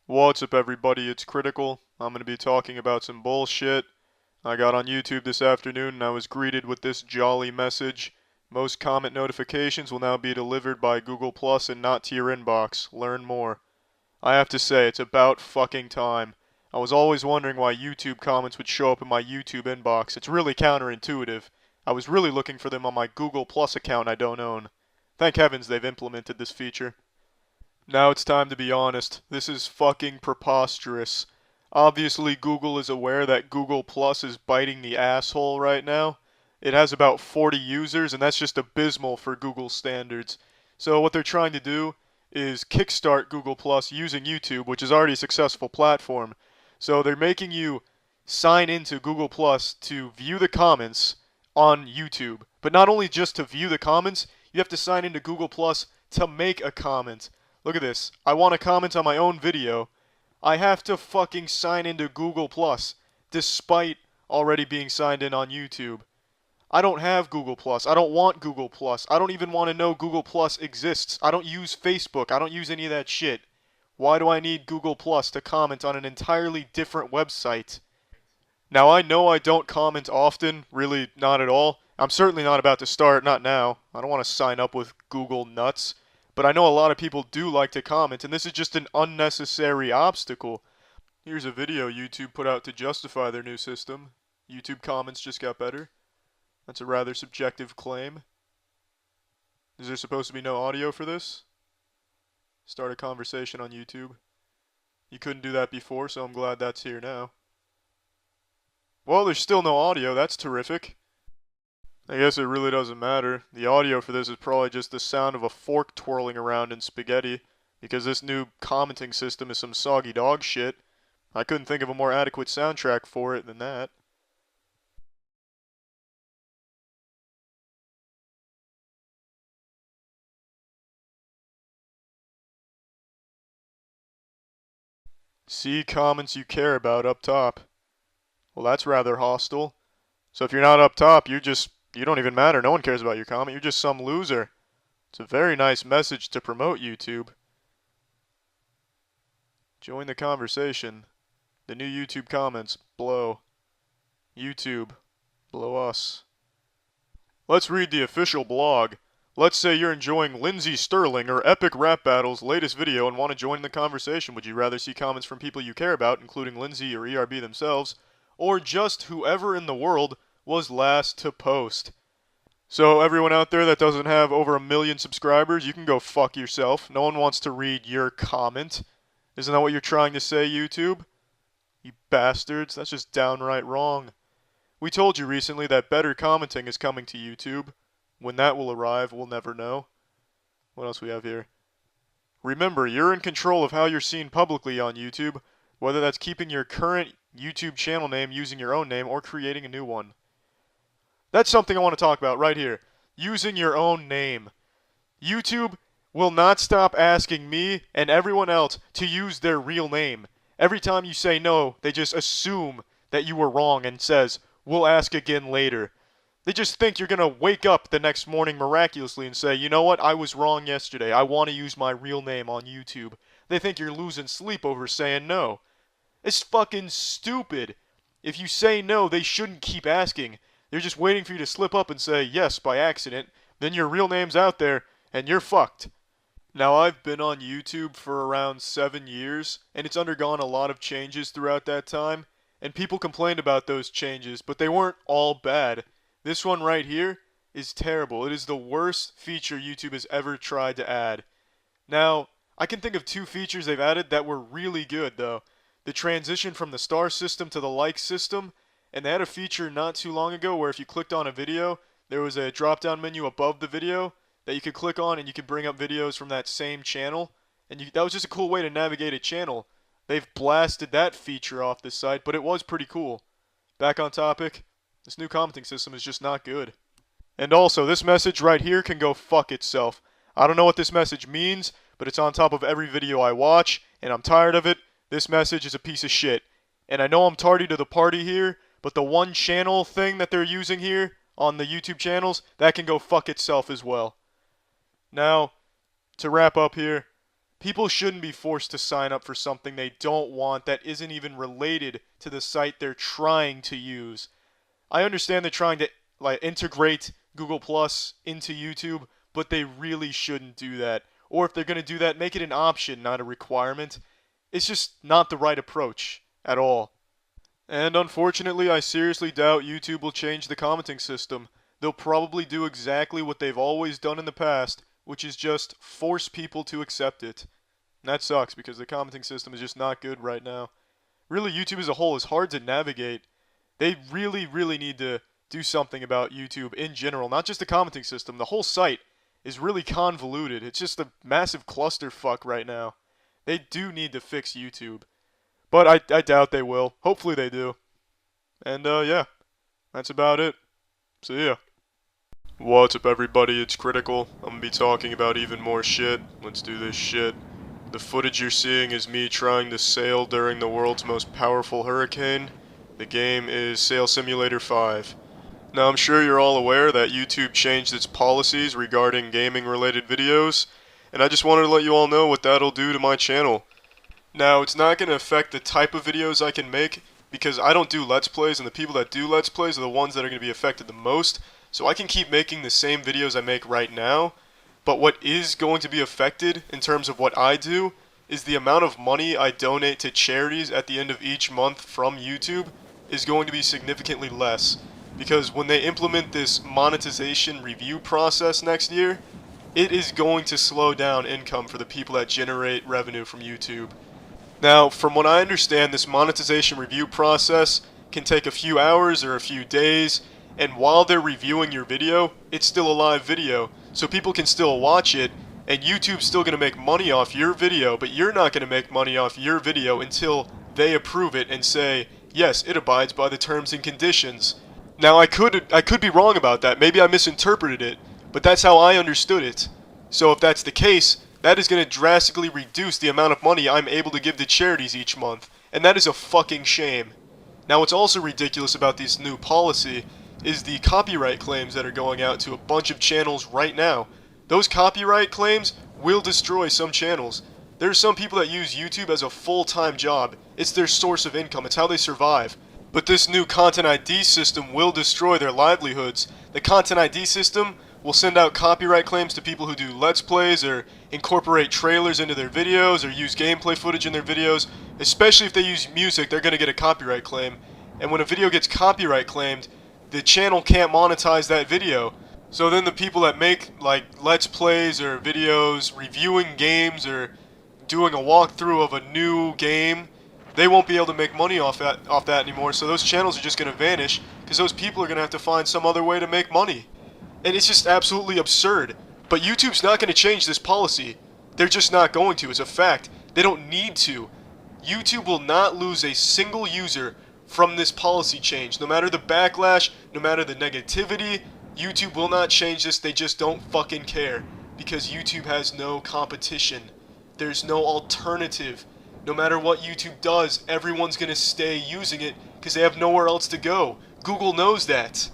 What's up, everybody? It's Critical. I'm going to be talking about some bullshit. I got on YouTube this afternoon and I was greeted with this jolly message. Most comment notifications will now be delivered by Google Plus and not to your inbox. Learn more. I have to say, it's about fucking time. I was always wondering why YouTube comments would show up in my YouTube inbox. It's really counterintuitive. I was really looking for them on my Google Plus account I don't own. Thank heavens they've implemented this feature. Now it's time to be honest. This is fucking preposterous. Obviously, Google is aware that Google Plus is biting the asshole right now. It has about 40 users, and that's just abysmal for Google standards. So what they're trying to do is kickstart Google Plus using YouTube, which is already a successful platform. So they're making you sign into Google Plus to view the comments on YouTube. But not only just to view the comments, you have to sign into Google Plus to make a comment. Look at this. I want to comment on my own video. I have to fucking sign into Google Plus, despite already being signed in on YouTube. I don't have Google Plus. I don't want Google Plus. I don't even want to know Google Plus exists. I don't use Facebook. I don't use any of that shit. Why do I need Google Plus to comment on an entirely different website? Now, I know I don't comment often, really not at all. I'm certainly not about to start, not now. I don't want to sign up with Google nuts. But I know a lot of people do like to comment, and this is just an unnecessary obstacle. Here's a video YouTube put out to justify their new system. YouTube comments just got better. That's a rather subjective claim. Is there supposed to be no audio for this? Start a conversation on YouTube. You couldn't do that before, so I'm glad that's here now. Well, there's still no audio. That's terrific. I guess it really doesn't matter. The audio for this is probably just the sound of a fork twirling around in spaghetti, because this new commenting system is some soggy dog shit. I couldn't think of a more adequate soundtrack for it than that. See comments you care about up top. Well, that's rather hostile. So if you're not up top, you don't even matter. No one cares about your comment. You're just some loser. It's a very nice message to promote YouTube. Join the conversation. The new YouTube comments blow. YouTube, blow us. Let's read the official blog. Let's say you're enjoying Lindsey Sterling or Epic Rap Battle's latest video and want to join the conversation. Would you rather see comments from people you care about, including Lindsey or ERB themselves, or just whoever in the world was last to post? So everyone out there that doesn't have over 1 million subscribers, you can go fuck yourself. No one wants to read your comment. Isn't that what you're trying to say, YouTube? You bastards, that's just downright wrong. We told you recently that better commenting is coming to YouTube. When that will arrive, we'll never know. What else we have here? Remember, you're in control of how you're seen publicly on YouTube, whether that's keeping your current YouTube channel name using your own name or creating a new one. That's something I want to talk about right here. Using your own name. YouTube will not stop asking me and everyone else to use their real name. Every time you say no, they just assume that you were wrong and says, "We'll ask again later." They just think you're going to wake up the next morning miraculously and say, "You know what, I was wrong yesterday. I want to use my real name on YouTube." They think you're losing sleep over saying no. It's fucking stupid. If you say no, they shouldn't keep asking. They're just waiting for you to slip up and say yes by accident. Then your real name's out there, and you're fucked. Now, I've been on YouTube for around 7 years, and it's undergone a lot of changes throughout that time, and people complained about those changes, but they weren't all bad. This one right here is terrible. It is the worst feature YouTube has ever tried to add. Now, I can think of 2 features they've added that were really good, though. The transition from the star system to the like system, and they had a feature not too long ago where if you clicked on a video, there was a drop-down menu above the video that you could click on and you could bring up videos from that same channel. And that was just a cool way to navigate a channel. They've blasted that feature off this site, but it was pretty cool. Back on topic, this new commenting system is just not good. And also, this message right here can go fuck itself. I don't know what this message means, but it's on top of every video I watch, and I'm tired of it. This message is a piece of shit. And I know I'm tardy to the party here, but the one channel thing that they're using here on the YouTube channels, that can go fuck itself as well. Now, to wrap up here, People shouldn't be forced to sign up for something they don't want that isn't even related to the site they're trying to use. I understand they're trying to integrate Google Plus into YouTube, but they really shouldn't do that. Or if they're going to do that, make it an option, not a requirement. It's just not the right approach at all. And unfortunately, I seriously doubt YouTube will change the commenting system. They'll probably do exactly what they've always done in the past, which is just force people to accept it. And that sucks because the commenting system is just not good right now. Really, YouTube as a whole is hard to navigate. They really, really need to do something about YouTube in general, not just the commenting system. The whole site is really convoluted. It's just a massive clusterfuck right now. They do need to fix YouTube. But I doubt they will. Hopefully they do. And yeah, that's about it. See ya. What's up everybody, it's Critical. I'm gonna be talking about even more shit. Let's do this shit. The footage you're seeing is me trying to sail during the world's most powerful hurricane. The game is Sail Simulator 5. Now I'm sure you're all aware that YouTube changed its policies regarding gaming related videos, and I just wanted to let you all know what that'll do to my channel. Now, it's not going to affect the type of videos I can make, because I don't do Let's Plays, and the people that do Let's Plays are the ones that are going to be affected the most, so I can keep making the same videos I make right now, but what is going to be affected in terms of what I do is the amount of money I donate to charities at the end of each month from YouTube is going to be significantly less, because when they implement this monetization review process next year, it is going to slow down income for the people that generate revenue from YouTube. Now, from what I understand, this monetization review process can take a few hours or a few days, and while they're reviewing your video, it's still a live video, so people can still watch it, and YouTube's still going to make money off your video, but you're not going to make money off your video until they approve it and say, yes, it abides by the terms and conditions. Now, I could be wrong about that. Maybe I misinterpreted it, but that's how I understood it. So if that's the case, that is going to drastically reduce the amount of money I'm able to give to charities each month, and that is a fucking shame. Now, what's also ridiculous about this new policy is the copyright claims that are going out to a bunch of channels right now. Those copyright claims will destroy some channels. There are some people that use YouTube as a full-time job. It's their source of income. It's how they survive. But this new Content ID system will destroy their livelihoods. The Content ID system will send out copyright claims to people who do Let's Plays or incorporate trailers into their videos or use gameplay footage in their videos. Especially if they use music, they're going to get a copyright claim. And when a video gets copyright claimed, the channel can't monetize that video. So then the people that make like Let's Plays or videos reviewing games or doing a walkthrough of a new game, they won't be able to make money off that anymore. So those channels are just going to vanish because those people are going to have to find some other way to make money. And it's just absolutely absurd. But YouTube's not going to change this policy. They're just not going to. It's a fact. They don't need to. YouTube will not lose a single user from this policy change. No matter the backlash, no matter the negativity, YouTube will not change this. They just don't fucking care. Because YouTube has no competition. There's no alternative. No matter what YouTube does, everyone's going to stay using it because they have nowhere else to go. Google knows that.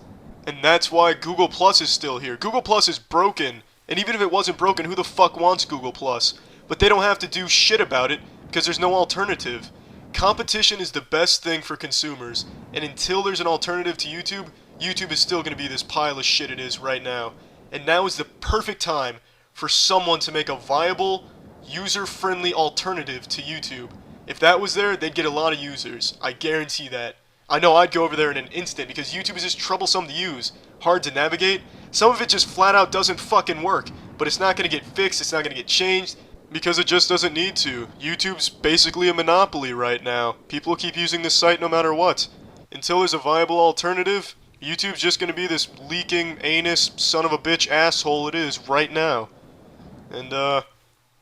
And that's why Google Plus is still here. Google Plus is broken. And even if it wasn't broken, who the fuck wants Google Plus? But they don't have to do shit about it because there's no alternative. Competition is the best thing for consumers. And until there's an alternative to YouTube, YouTube is still going to be this pile of shit it is right now. And now is the perfect time for someone to make a viable, user-friendly alternative to YouTube. If that was there, they'd get a lot of users. I guarantee that. I know I'd go over there in an instant because YouTube is just troublesome to use, hard to navigate. Some of it just flat out doesn't fucking work, but it's not going to get fixed, it's not going to get changed, because it just doesn't need to. YouTube's basically a monopoly right now. People keep using this site no matter what. Until there's a viable alternative, YouTube's just going to be this leaking, anus, son of a bitch asshole it is right now. And,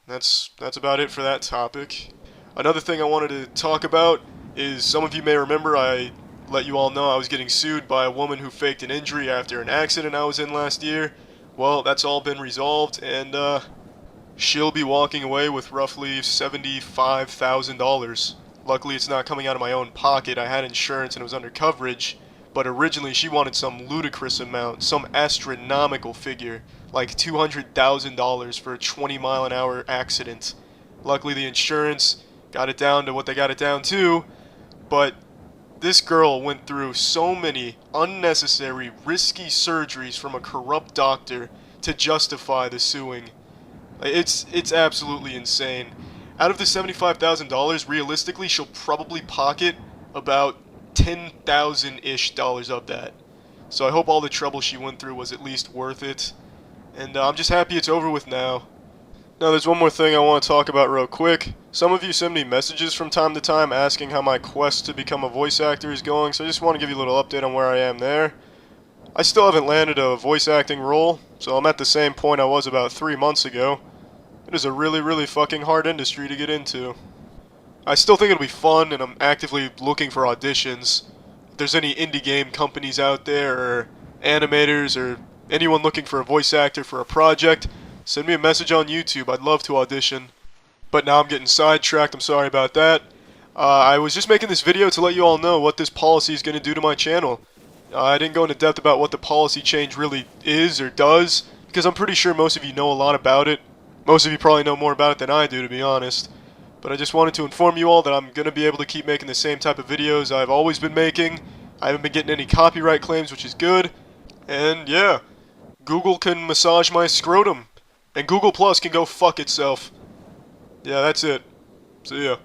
that's about it for that topic. Another thing I wanted to talk about is, some of you may remember I let you all know I was getting sued by a woman who faked an injury after an accident I was in last year. Well, that's all been resolved, and she'll be walking away with roughly $75,000. Luckily, it's not coming out of my own pocket. I had insurance and it was under coverage, but originally she wanted some ludicrous amount, some astronomical figure, like $200,000 for a 20-mile-an-hour accident. Luckily, the insurance got it down to what they got it down to, but this girl went through so many unnecessary, risky surgeries from a corrupt doctor to justify the suing. It's absolutely insane. Out of the $75,000, realistically, she'll probably pocket about 10,000-ish dollars of that. So I hope all the trouble she went through was at least worth it. And I'm just happy it's over with now. Now there's one more thing I want to talk about real quick. Some of you send me messages from time to time asking how my quest to become a voice actor is going, so I just want to give you a little update on where I am there. I still haven't landed a voice acting role, so I'm at the same point I was about 3 months ago. It is a really fucking hard industry to get into. I still think it'll be fun, and I'm actively looking for auditions. If there's any indie game companies out there, or animators, or anyone looking for a voice actor for a project, send me a message on YouTube. I'd love to audition. But now I'm getting sidetracked. I'm sorry about that. I was just making this video to let you all know what this policy is going to do to my channel. I didn't go into depth about what the policy change really is or does, because I'm pretty sure most of you know a lot about it. Most of you probably know more about it than I do, to be honest. But I just wanted to inform you all that I'm going to be able to keep making the same type of videos I've always been making. I haven't been getting any copyright claims, which is good. And yeah, Google can massage my scrotum. And Google Plus can go fuck itself. Yeah, that's it. See ya.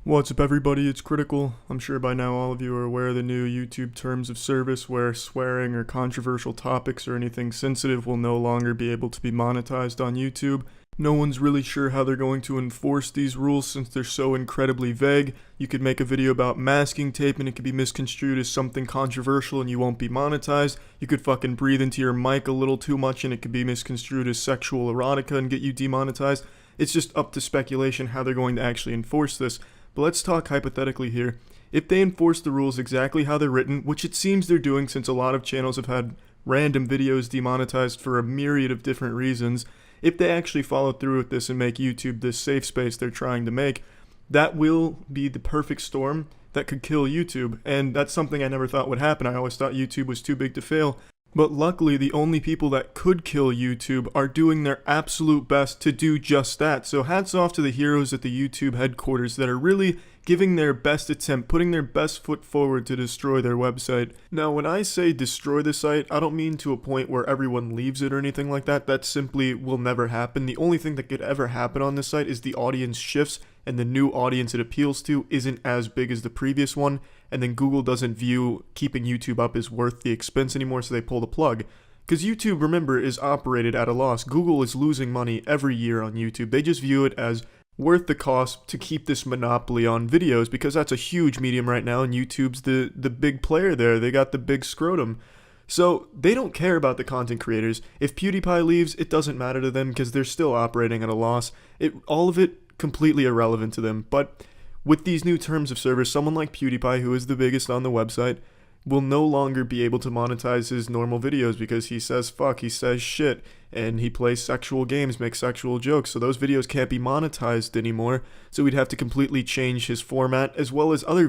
What's up everybody, it's Critical. I'm sure by now all of you are aware of the new YouTube terms of service where swearing or controversial topics or anything sensitive will no longer be able to be monetized on YouTube. No one's really sure how they're going to enforce these rules since they're so incredibly vague. You could make a video about masking tape and it could be misconstrued as something controversial and you won't be monetized. You could fucking breathe into your mic a little too much and it could be misconstrued as sexual erotica and get you demonetized. It's just up to speculation how they're going to actually enforce this. But let's talk hypothetically here. If they enforce the rules exactly how they're written, which it seems they're doing since a lot of channels have had random videos demonetized for a myriad of different reasons, if they actually follow through with this and make YouTube this safe space they're trying to make, that will be the perfect storm that could kill YouTube. And that's something I never thought would happen. I always thought YouTube was too big to fail. But luckily, the only people that could kill YouTube are doing their absolute best to do just that. So hats off to the heroes at the YouTube headquarters that are really giving their best attempt, putting their best foot forward to destroy their website. Now, when I say destroy the site, I don't mean to a point where everyone leaves it or anything like that. That simply will never happen. The only thing that could ever happen on this site is the audience shifts and the new audience it appeals to isn't as big as the previous one, and then Google doesn't view keeping YouTube up as worth the expense anymore, so they pull the plug. Because YouTube, remember, is operated at a loss. Google is losing money every year on YouTube. They just view it as worth the cost to keep this monopoly on videos, because that's a huge medium right now, and YouTube's the big player there. They got the big scrotum. So they don't care about the content creators. If PewDiePie leaves, it doesn't matter to them because they're still operating at a loss. All of it completely irrelevant to them. But with these new terms of service, someone like PewDiePie, who is the biggest on the website, will no longer be able to monetize his normal videos because he says fuck, he says shit, and he plays sexual games, makes sexual jokes, so those videos can't be monetized anymore. So we'd have to completely change his format, as well as other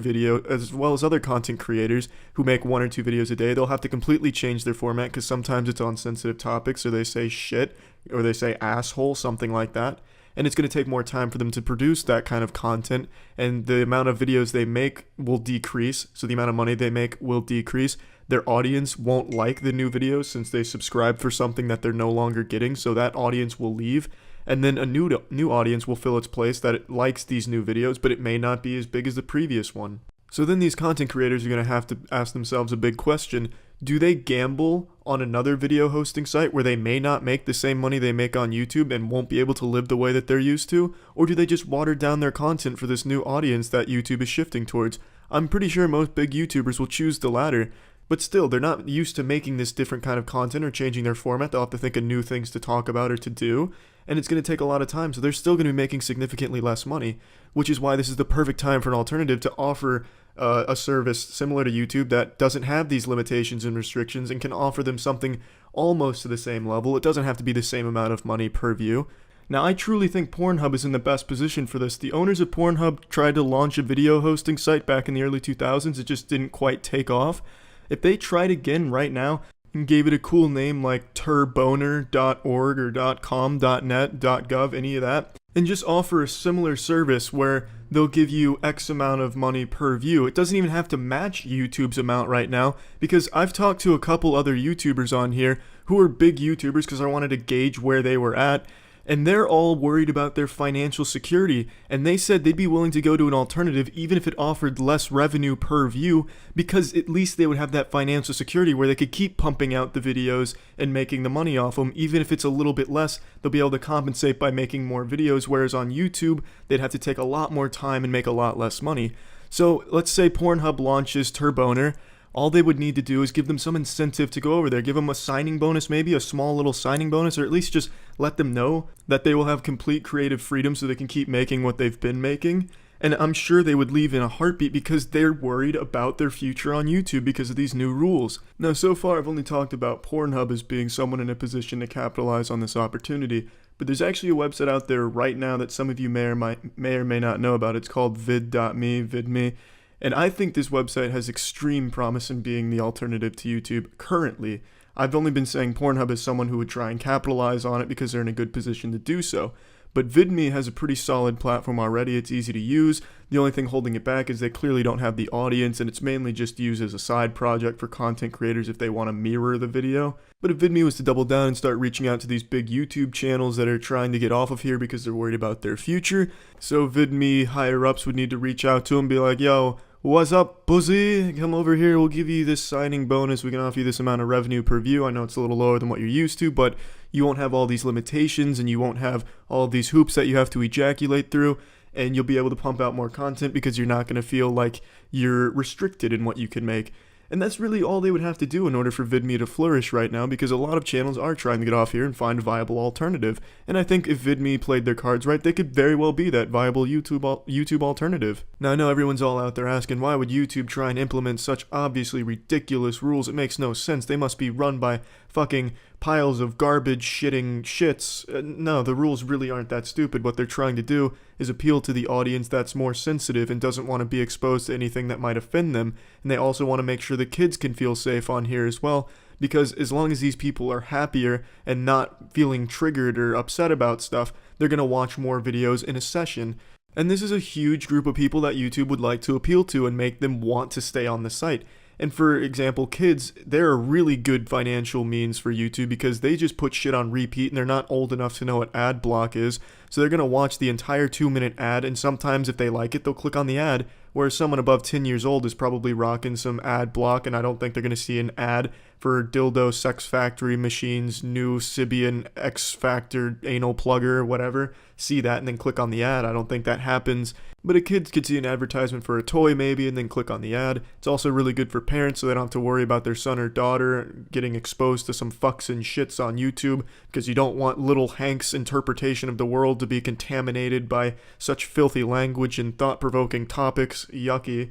content creators who make 1 or 2 videos a day. They'll have to completely change their format because sometimes it's on sensitive topics, or they say shit, or they say asshole, something like that. And it's going to take more time for them to produce that kind of content, and the amount of videos they make will decrease, so the amount of money they make will decrease. Their audience won't like the new videos since they subscribe for something that they're no longer getting, so that audience will leave, and then a new audience will fill its place that it likes these new videos, but it may not be as big as the previous one. So then these content creators are going to have to ask themselves a big question. Do they gamble on another video hosting site where they may not make the same money they make on YouTube and won't be able to live the way that they're used to? Or do they just water down their content for this new audience that YouTube is shifting towards? I'm pretty sure most big YouTubers will choose the latter. But still, they're not used to making this different kind of content or changing their format. They'll have to think of new things to talk about or to do. And it's going to take a lot of time, so they're still going to be making significantly less money. Which is why this is the perfect time for an alternative to offer a service similar to YouTube that doesn't have these limitations and restrictions and can offer them something almost to the same level. It doesn't have to be the same amount of money per view. Now, I truly think Pornhub is in the best position for this. The owners of Pornhub tried to launch a video hosting site back in the early 2000s. It just didn't quite take off. If they tried again right now and gave it a cool name like turboner.org or .com, .net, .gov, any of that, and just offer a similar service where they'll give you X amount of money per view. It doesn't even have to match YouTube's amount right now, because I've talked to a couple other YouTubers on here who are big YouTubers because I wanted to gauge where they were at, and they're all worried about their financial security, and they said they'd be willing to go to an alternative even if it offered less revenue per view, because at least they would have that financial security where they could keep pumping out the videos and making the money off them. Even if it's a little bit less, they'll be able to compensate by making more videos, whereas on YouTube, they'd have to take a lot more time and make a lot less money. So let's say Pornhub launches Turboner. All they would need to do is give them some incentive to go over there. Give them a signing bonus, maybe a small little signing bonus, or at least just let them know that they will have complete creative freedom so they can keep making what they've been making. And I'm sure they would leave in a heartbeat because they're worried about their future on YouTube because of these new rules. Now, so far I've only talked about Pornhub as being someone in a position to capitalize on this opportunity, but there's actually a website out there right now that some of you may or may not know about. It's called vid.me. And I think this website has extreme promise in being the alternative to YouTube currently. I've only been saying Pornhub is someone who would try and capitalize on it because they're in a good position to do so. But VidMe has a pretty solid platform already. It's easy to use. The only thing holding it back is they clearly don't have the audience, and it's mainly just used as a side project for content creators if they want to mirror the video. But if VidMe was to double down and start reaching out to these big YouTube channels that are trying to get off of here because they're worried about their future, so VidMe higher-ups would need to reach out to them and be like, yo, what's up, pussy? Come over here, we'll give you this signing bonus. We can offer you this amount of revenue per view. I know it's a little lower than what you're used to, but you won't have all these limitations and you won't have all of these hoops that you have to ejaculate through, and you'll be able to pump out more content because you're not going to feel like you're restricted in what you can make. And that's really all they would have to do in order for VidMe to flourish right now, because a lot of channels are trying to get off here and find a viable alternative. And I think if VidMe played their cards right, they could very well be that viable YouTube alternative. Now, I know everyone's all out there asking, why would YouTube try and implement such obviously ridiculous rules? It makes no sense. They must be run by fucking piles of garbage shitting shits. No, the rules really aren't that stupid. What they're trying to do is appeal to the audience that's more sensitive and doesn't want to be exposed to anything that might offend them. And they also want to make sure the kids can feel safe on here as well, because as long as these people are happier and not feeling triggered or upset about stuff, they're going to watch more videos in a session. And this is a huge group of people that YouTube would like to appeal to and make them want to stay on the site. And for example, kids, they're a really good financial means for YouTube because they just put shit on repeat and they're not old enough to know what Adblock is. So they're going to watch the entire 2-minute ad, and sometimes if they like it, they'll click on the ad. Whereas someone above 10 years old is probably rocking some Adblock, and I don't think they're going to see an ad for Dildo Sex Factory Machines new Sibian X Factor anal plugger or whatever. See that and then click on the ad. I don't think that happens. But a kid could see an advertisement for a toy maybe and then click on the ad. It's also really good for parents so they don't have to worry about their son or daughter getting exposed to some fucks and shits on YouTube, because you don't want little Hank's interpretation of the world to be contaminated by such filthy language and thought-provoking topics. Yucky.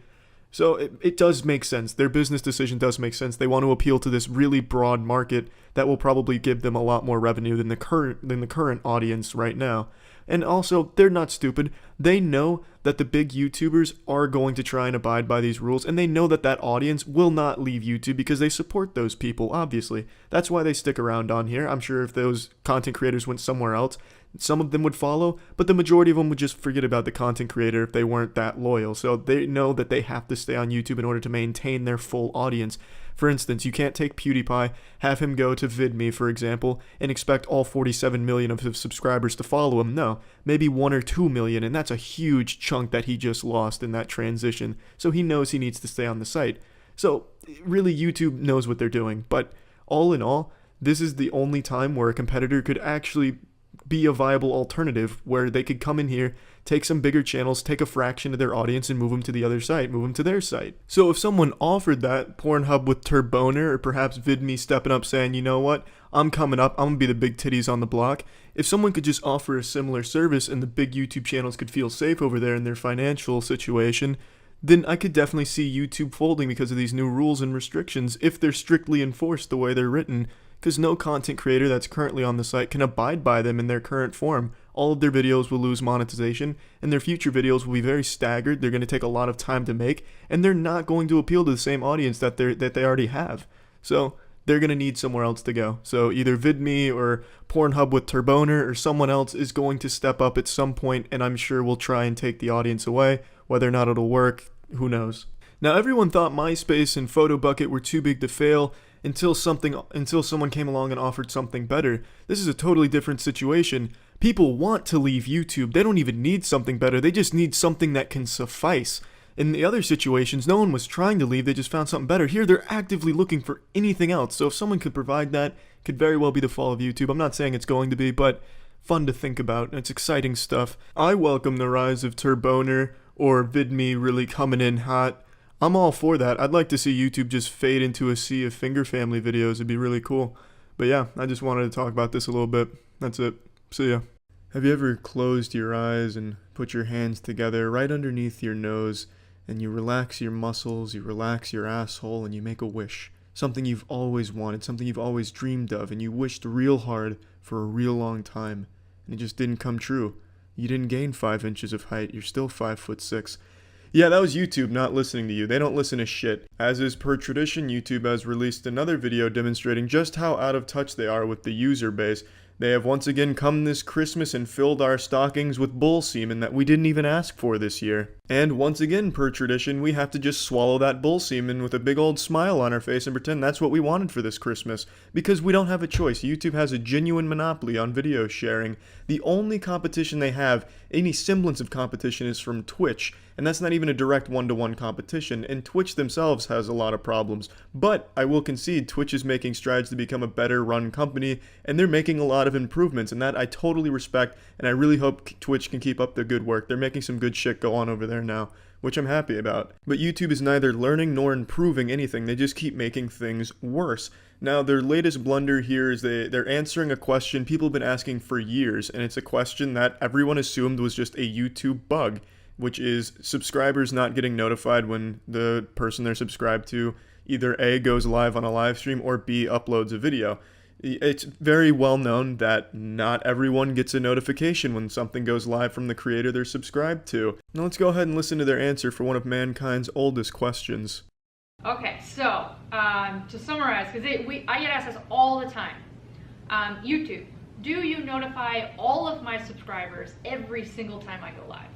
So it does make sense. Their business decision does make sense. They want to appeal to this really broad market that will probably give them a lot more revenue than the current audience right now. And also, they're not stupid. They know that the big YouTubers are going to try and abide by these rules, and they know that that audience will not leave YouTube because they support those people, obviously. That's why they stick around on here. I'm sure if those content creators went somewhere else, some of them would follow, but the majority of them would just forget about the content creator if they weren't that loyal. So they know that they have to stay on YouTube in order to maintain their full audience. For instance, you can't take PewDiePie, have him go to VidMe, for example, and expect all 47 million of his subscribers to follow him. No, maybe 1 or 2 million, and that's a huge chunk that he just lost in that transition. So he knows he needs to stay on the site. So really, YouTube knows what they're doing. But all in all, this is the only time where a competitor could actually be a viable alternative, where they could come in here, take some bigger channels, take a fraction of their audience and move them to the other site, move them to their site. So if someone offered that, Pornhub with Turboner, or perhaps VidMe stepping up saying, you know what, I'm coming up, I'm gonna be the big titties on the block. If someone could just offer a similar service and the big YouTube channels could feel safe over there in their financial situation, then I could definitely see YouTube folding because of these new rules and restrictions if they're strictly enforced the way they're written, because no content creator that's currently on the site can abide by them in their current form. All of their videos will lose monetization, and their future videos will be very staggered. They're going to take a lot of time to make, and they're not going to appeal to the same audience that they already have. So they're going to need somewhere else to go. So either VidMe or Pornhub with Turboner or someone else is going to step up at some point, and I'm sure we'll try and take the audience away. Whether or not it'll work, who knows. Now, everyone thought MySpace and PhotoBucket were too big to fail until someone came along and offered something better. This is a totally different situation. People want to leave YouTube. They don't even need something better. They just need something that can suffice. In the other situations, no one was trying to leave. They just found something better. Here, they're actively looking for anything else. So if someone could provide that, it could very well be the fall of YouTube. I'm not saying it's going to be, but fun to think about. It's exciting stuff. I welcome the rise of Turboner or VidMe really coming in hot. I'm all for that. I'd like to see YouTube just fade into a sea of finger family videos. It'd be really cool. But yeah, I just wanted to talk about this a little bit. That's it. See ya. Have you ever closed your eyes and put your hands together right underneath your nose, and you relax your muscles, you relax your asshole, and you make a wish? Something you've always wanted, something you've always dreamed of, and you wished real hard for a real long time, and it just didn't come true. You didn't gain 5 inches of height. You're still 5'6". Yeah, that was YouTube not listening to you. They don't listen to shit. As is per tradition, YouTube has released another video demonstrating just how out of touch they are with the user base. They have once again come this Christmas and filled our stockings with bull semen that we didn't even ask for this year. And once again, per tradition, we have to just swallow that bull semen with a big old smile on our face and pretend that's what we wanted for this Christmas. Because we don't have a choice. YouTube has a genuine monopoly on video sharing. The only competition they have, any semblance of competition, is from Twitch. And that's not even a direct one-to-one competition, and Twitch themselves has a lot of problems. But I will concede Twitch is making strides to become a better run company, and they're making a lot of improvements, and that I totally respect, and I really hope Twitch can keep up the good work. They're making some good shit go on over there now, which I'm happy about. But YouTube is neither learning nor improving anything. They just keep making things worse. Now, their latest blunder here is they're answering a question people have been asking for years, and it's a question that everyone assumed was just a YouTube bug, which is subscribers not getting notified when the person they're subscribed to either A, goes live on a live stream, or B, uploads a video. It's very well known that not everyone gets a notification when something goes live from the creator they're subscribed to. Now let's go ahead and listen to their answer for one of mankind's oldest questions. Okay, so to summarize, because I get asked this all the time. YouTube, do you notify all of my subscribers every single time I go live?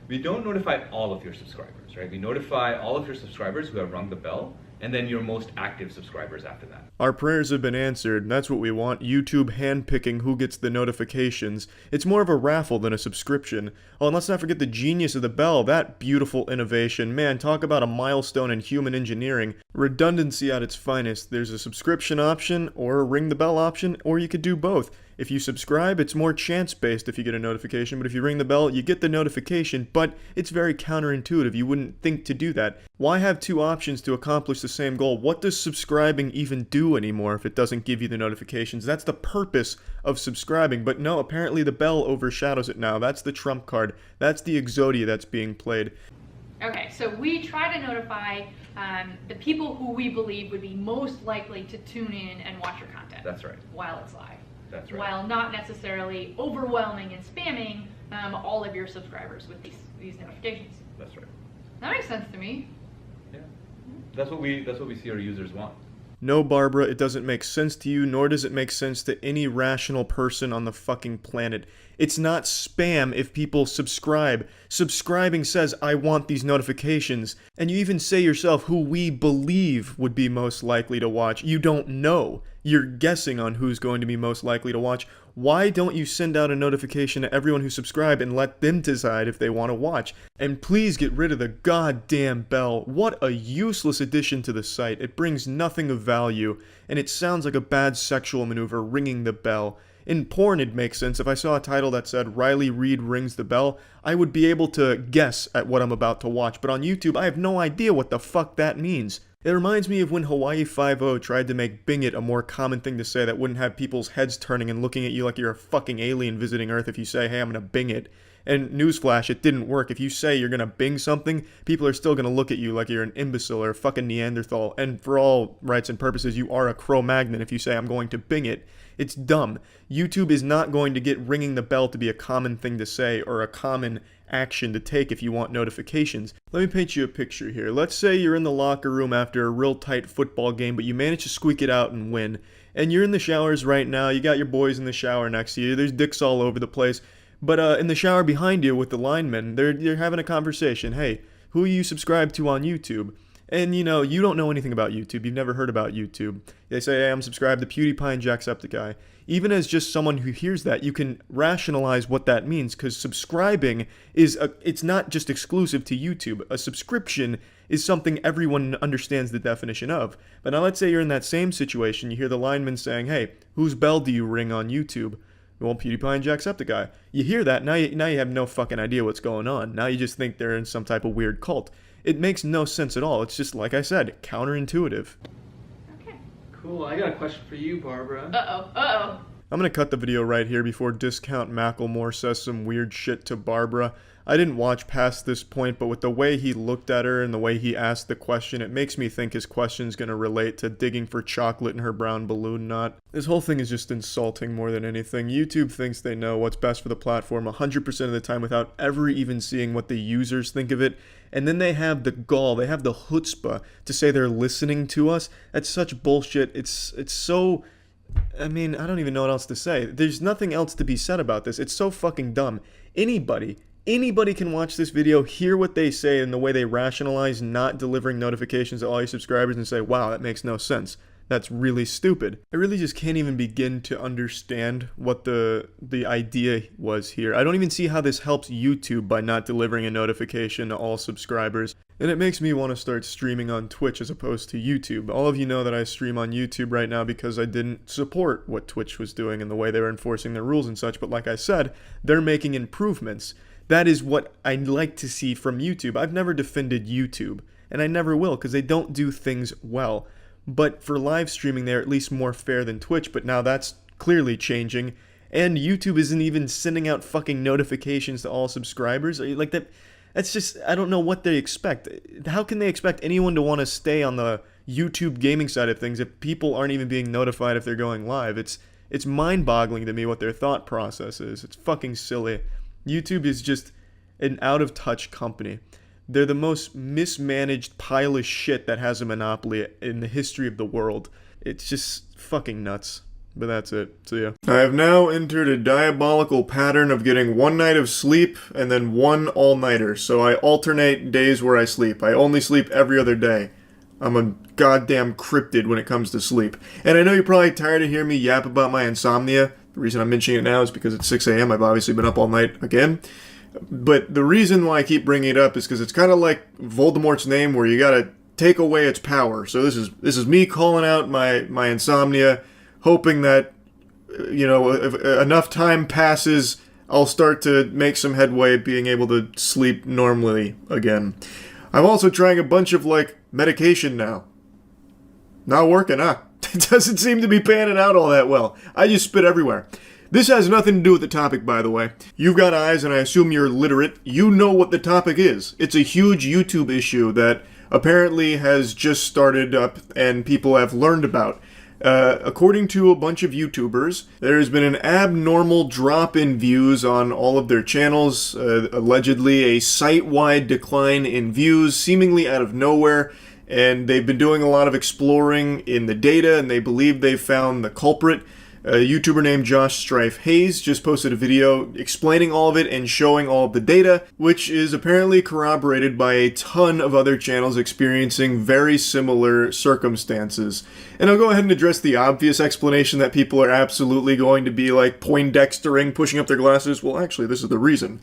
We don't notify all of your subscribers, right? We notify all of your subscribers who have rung the bell, and then your most active subscribers after that. Our prayers have been answered. That's what we want. YouTube handpicking who gets the notifications. It's more of a raffle than a subscription. Oh, and let's not forget the genius of the bell. That beautiful innovation. Man, talk about a milestone in human engineering. Redundancy at its finest. There's a subscription option or a ring the bell option, or you could do both. If you subscribe, it's more chance-based if you get a notification, but if you ring the bell, you get the notification, but it's very counterintuitive. You wouldn't think to do that. Why have two options to accomplish the same goal? What does subscribing even do anymore if it doesn't give you the notifications? That's the purpose of subscribing, but no, apparently the bell overshadows it now. That's the trump card. That's the Exodia that's being played. Okay, so we try to notify the people who we believe would be most likely to tune in and watch your content. That's right. While it's live. That's right. While not necessarily overwhelming and spamming all of your subscribers with these notifications. That's right. That makes sense to me. Yeah. That's what we see our users want. No, Barbara, it doesn't make sense to you, nor does it make sense to any rational person on the fucking planet. It's not spam if people subscribe. Subscribing says, I want these notifications. And you even say yourself who we believe would be most likely to watch. You don't know. You're guessing on who's going to be most likely to watch. Why don't you send out a notification to everyone who subscribed and let them decide if they want to watch? And please get rid of the goddamn bell. What a useless addition to the site. It brings nothing of value, and it sounds like a bad sexual maneuver, ringing the bell. In porn, it'd make sense. If I saw a title that said, Riley Reid rings the bell, I would be able to guess at what I'm about to watch. But on YouTube, I have no idea what the fuck that means. It reminds me of when Hawaii Five-0 tried to make Bing It a more common thing to say that wouldn't have people's heads turning and looking at you like you're a fucking alien visiting Earth if you say, hey, I'm gonna Bing it. And newsflash, it didn't work. If you say you're gonna Bing something, people are still gonna look at you like you're an imbecile or a fucking Neanderthal. And for all rights and purposes, you are a Cro-Magnon if you say I'm going to Bing it. It's dumb. YouTube is not going to get ringing the bell to be a common thing to say or a common action to take if you want notifications. Let me paint you a picture here. Let's say you're in the locker room after a real tight football game, but you manage to squeak it out and win. And you're in the showers right now. You got your boys in the shower next to you. There's dicks all over the place. But in the shower behind you with the linemen, they're having a conversation. Hey, who you subscribe to on YouTube? And, you know, you don't know anything about YouTube. You've never heard about YouTube. They say, hey, I'm subscribed to PewDiePie and Jacksepticeye. Even as just someone who hears that, you can rationalize what that means, because subscribing it's not just exclusive to YouTube. A subscription is something everyone understands the definition of. But now let's say you're in that same situation. You hear the lineman saying, hey, whose bell do you ring on YouTube? Well, PewDiePie and Jacksepticeye. You hear that, now you have no fucking idea what's going on. Now you just think they're in some type of weird cult. It makes no sense at all. It's just, like I said, counterintuitive. Okay. Cool. I got a question for you, Barbara. Uh-oh. I'm gonna cut the video right here before Discount Macklemore says some weird shit to Barbara. I didn't watch past this point, but with the way he looked at her and the way he asked the question, it makes me think his question's gonna relate to digging for chocolate in her brown balloon knot. This whole thing is just insulting more than anything. YouTube thinks they know what's best for the platform 100% of the time without ever even seeing what the users think of it. And then they have the gall, they have the chutzpah to say they're listening to us. That's such bullshit. It's so... I mean, I don't even know what else to say. There's nothing else to be said about this. It's so fucking dumb. Anybody can watch this video, hear what they say and the way they rationalize not delivering notifications to all your subscribers and say, wow, that makes no sense. That's really stupid. I really just can't even begin to understand what the idea was here. I don't even see how this helps YouTube by not delivering a notification to all subscribers. And it makes me want to start streaming on Twitch as opposed to YouTube. All of you know that I stream on YouTube right now because I didn't support what Twitch was doing and the way they were enforcing their rules and such. But like I said, they're making improvements. That is what I'd like to see from YouTube. I've never defended YouTube, and I never will because they don't do things well. But for live streaming, they're at least more fair than Twitch, but now that's clearly changing. And YouTube isn't even sending out fucking notifications to all subscribers. Like that's just, I don't know what they expect. How can they expect anyone to want to stay on the YouTube gaming side of things if people aren't even being notified if they're going live? It's mind-boggling to me what their thought process is. It's fucking silly. YouTube is just an out-of-touch company. They're the most mismanaged pile of shit that has a monopoly in the history of the world. It's just fucking nuts. But that's it. See ya. I have now entered a diabolical pattern of getting one night of sleep and then one all-nighter. So I alternate days where I sleep. I only sleep every other day. I'm a goddamn cryptid when it comes to sleep. And I know you're probably tired of hearing me yap about my insomnia. The reason I'm mentioning it now is because it's 6 a.m. I've obviously been up all night again. But the reason why I keep bringing it up is because it's kind of like Voldemort's name, where you gotta take away its power. So this is me calling out my insomnia, hoping that, you know, if enough time passes, I'll start to make some headway being able to sleep normally again. I'm also trying a bunch of, like, medication now. Not working, huh? It doesn't seem to be panning out all that well. I just spit everywhere. This has nothing to do with the topic, by the way. You've got eyes, and I assume you're literate. You know what the topic is. It's a huge YouTube issue that apparently has just started up and people have learned about. According to a bunch of YouTubers, there has been an abnormal drop in views on all of their channels, allegedly a site-wide decline in views, seemingly out of nowhere, and they've been doing a lot of exploring in the data, and they believe they've found the culprit. A YouTuber named Josh Strife Hayes just posted a video explaining all of it and showing all of the data, which is apparently corroborated by a ton of other channels experiencing very similar circumstances. And I'll go ahead and address the obvious explanation that people are absolutely going to be like Poindextering, pushing up their glasses. Well, actually, this is the reason.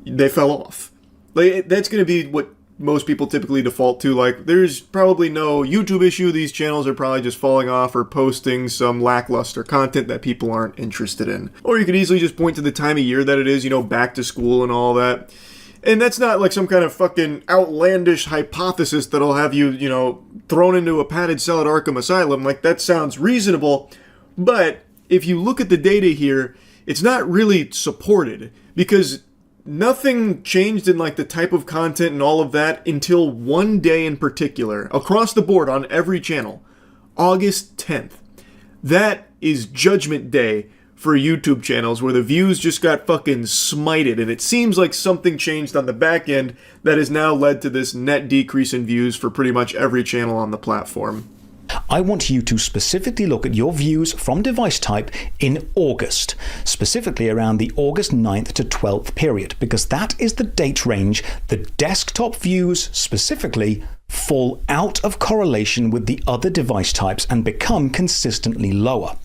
They fell off. Like, that's going to be what most people typically default to. Like, there's probably no YouTube issue. These channels are probably just falling off or posting some lackluster content that people aren't interested in. Or you could easily just point to the time of year that it is, you know, back to school and all that. And that's not like some kind of fucking outlandish hypothesis that'll have you, you know, thrown into a padded cell at Arkham Asylum. Like, that sounds reasonable. But if you look at the data here, it's not really supported, because nothing changed in like the type of content and all of that until one day in particular, across the board on every channel, August 10th. That is Judgment Day for YouTube channels where the views just got fucking smited, and it seems like something changed on the back end that has now led to this net decrease in views for pretty much every channel on the platform. I want you to specifically look at your views from device type in August, specifically around the August 9th to 12th period, because that is the date range the desktop views specifically fall out of correlation with the other device types and become consistently lower.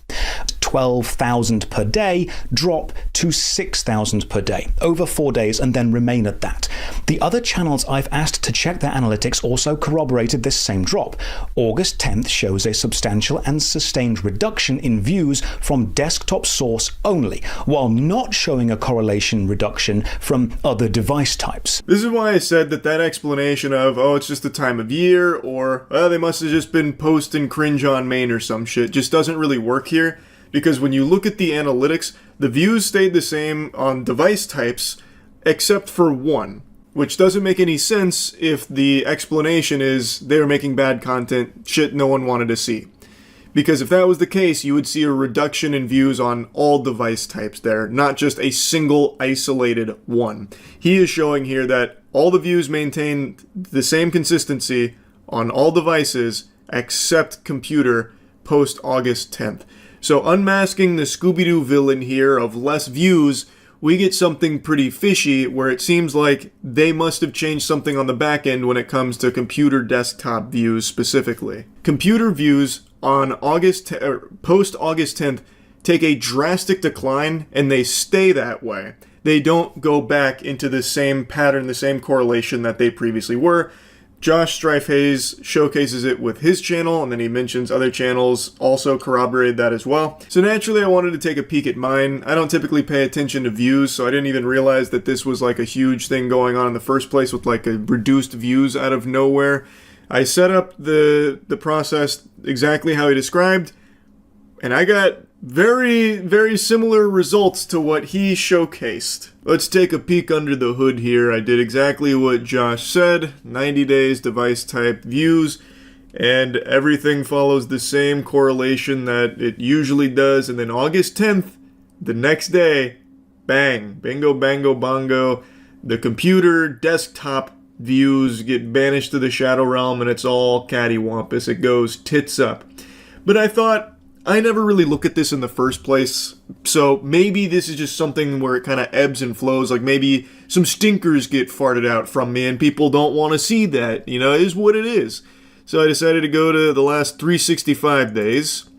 12,000 per day drop to 6,000 per day over 4 days and then remain at that. The other channels I've asked to check their analytics also corroborated this same drop. August 10th shows a substantial and sustained reduction in views from desktop source only, while not showing a correlation reduction from other device types. This is why I said that explanation of, oh, it's just the time of year, or, oh, they must have just been posting cringe on main or some shit, just doesn't really work here. Because when you look at the analytics, the views stayed the same on device types, except for one, which doesn't make any sense if the explanation is they were making bad content, shit no one wanted to see. Because if that was the case, you would see a reduction in views on all device types there, not just a single isolated one. He is showing here that all the views maintain the same consistency on all devices except computer post August 10th. So unmasking the Scooby-Doo villain here of less views, we get something pretty fishy where it seems like they must have changed something on the back end when it comes to computer desktop views specifically. Computer views on post August 10th take a drastic decline and they stay that way. They don't go back into the same pattern, the same correlation that they previously were. Josh Strife Hayes showcases it with his channel, and then he mentions other channels also corroborated that as well. So naturally I wanted to take a peek at mine. I don't typically pay attention to views, so I didn't even realize that this was like a huge thing going on in the first place with like a reduced views out of nowhere. I set up the process exactly how he described, and I got very, very similar results to what he showcased. Let's take a peek under the hood here. I did exactly what Josh said, 90 days device type views, and everything follows the same correlation that it usually does. And then August 10th, the next day, bang, bingo, bango, bongo, the computer desktop views get banished to the shadow realm and it's all cattywampus. It goes tits up. But I thought, I never really look at this in the first place, so maybe this is just something where it kind of ebbs and flows, like maybe some stinkers get farted out from me and people don't want to see that, you know, it is what it is. So I decided to go to the last 365 days,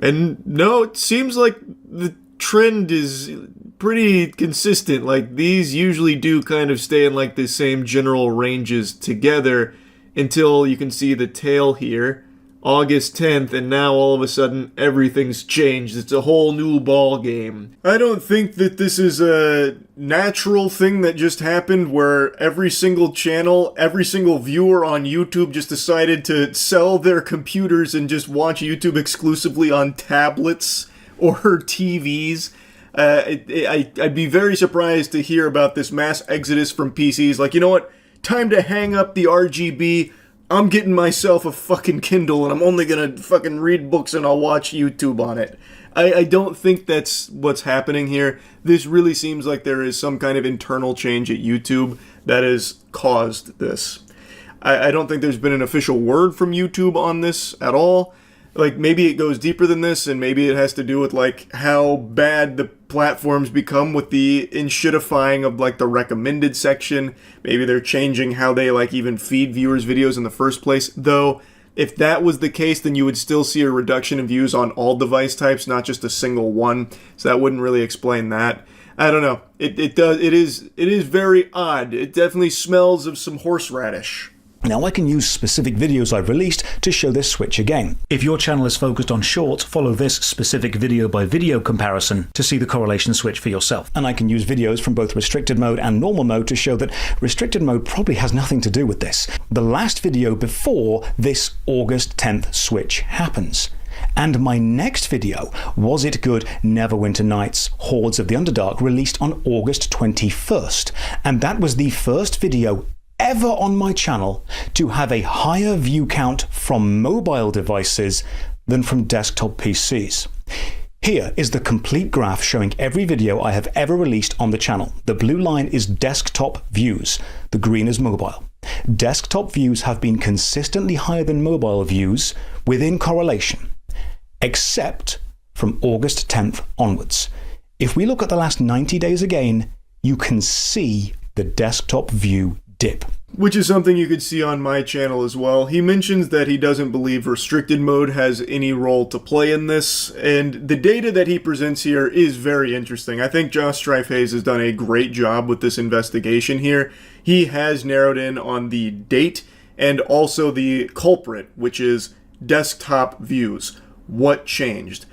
and no, it seems like the trend is pretty consistent. Like, these usually do kind of stay in like the same general ranges together until you can see the tail here. August 10th, and now all of a sudden everything's changed. It's a whole new ball game. I don't think that this is a natural thing that just happened where every single channel, every single viewer on YouTube just decided to sell their computers and just watch YouTube exclusively on tablets or TVs. I'd be very surprised to hear about this mass exodus from PCs. Like, you know what? Time to hang up the RGB. I'm getting myself a fucking Kindle and I'm only gonna fucking read books and I'll watch YouTube on it. I don't think that's what's happening here. This really seems like there is some kind of internal change at YouTube that has caused this. I don't think there's been an official word from YouTube on this at all. Like, maybe it goes deeper than this, and maybe it has to do with, like, how bad the platforms become with the inshitifying of, like, the recommended section. Maybe they're changing how they, like, even feed viewers videos in the first place. Though, if that was the case, then you would still see a reduction in views on all device types, not just a single one. So that wouldn't really explain that. I don't know. It is very odd. It definitely smells of some horseradish. Now I can use specific videos I've released to show this switch again. If your channel is focused on shorts, follow this specific video by video comparison to see the correlation switch for yourself. And I can use videos from both restricted mode and normal mode to show that restricted mode probably has nothing to do with this. The last video before this August 10th switch happens. And my next video, Was It Good? Neverwinter Nights, Hordes of the Underdark, released on August 21st. And that was the first video ever on my channel to have a higher view count from mobile devices than from desktop PCs. Here is the complete graph showing every video I have ever released on the channel. The blue line is desktop views, the green is mobile. Desktop views have been consistently higher than mobile views within correlation, except from August 10th onwards. If we look at the last 90 days again, you can see the desktop view dip. Which is something you could see on my channel as well. He mentions that he doesn't believe restricted mode has any role to play in this, and the data that he presents here is very interesting. I think Josh Strife Hayes has done a great job with this investigation here. He has narrowed in on the date and also the culprit, which is desktop views. What changed?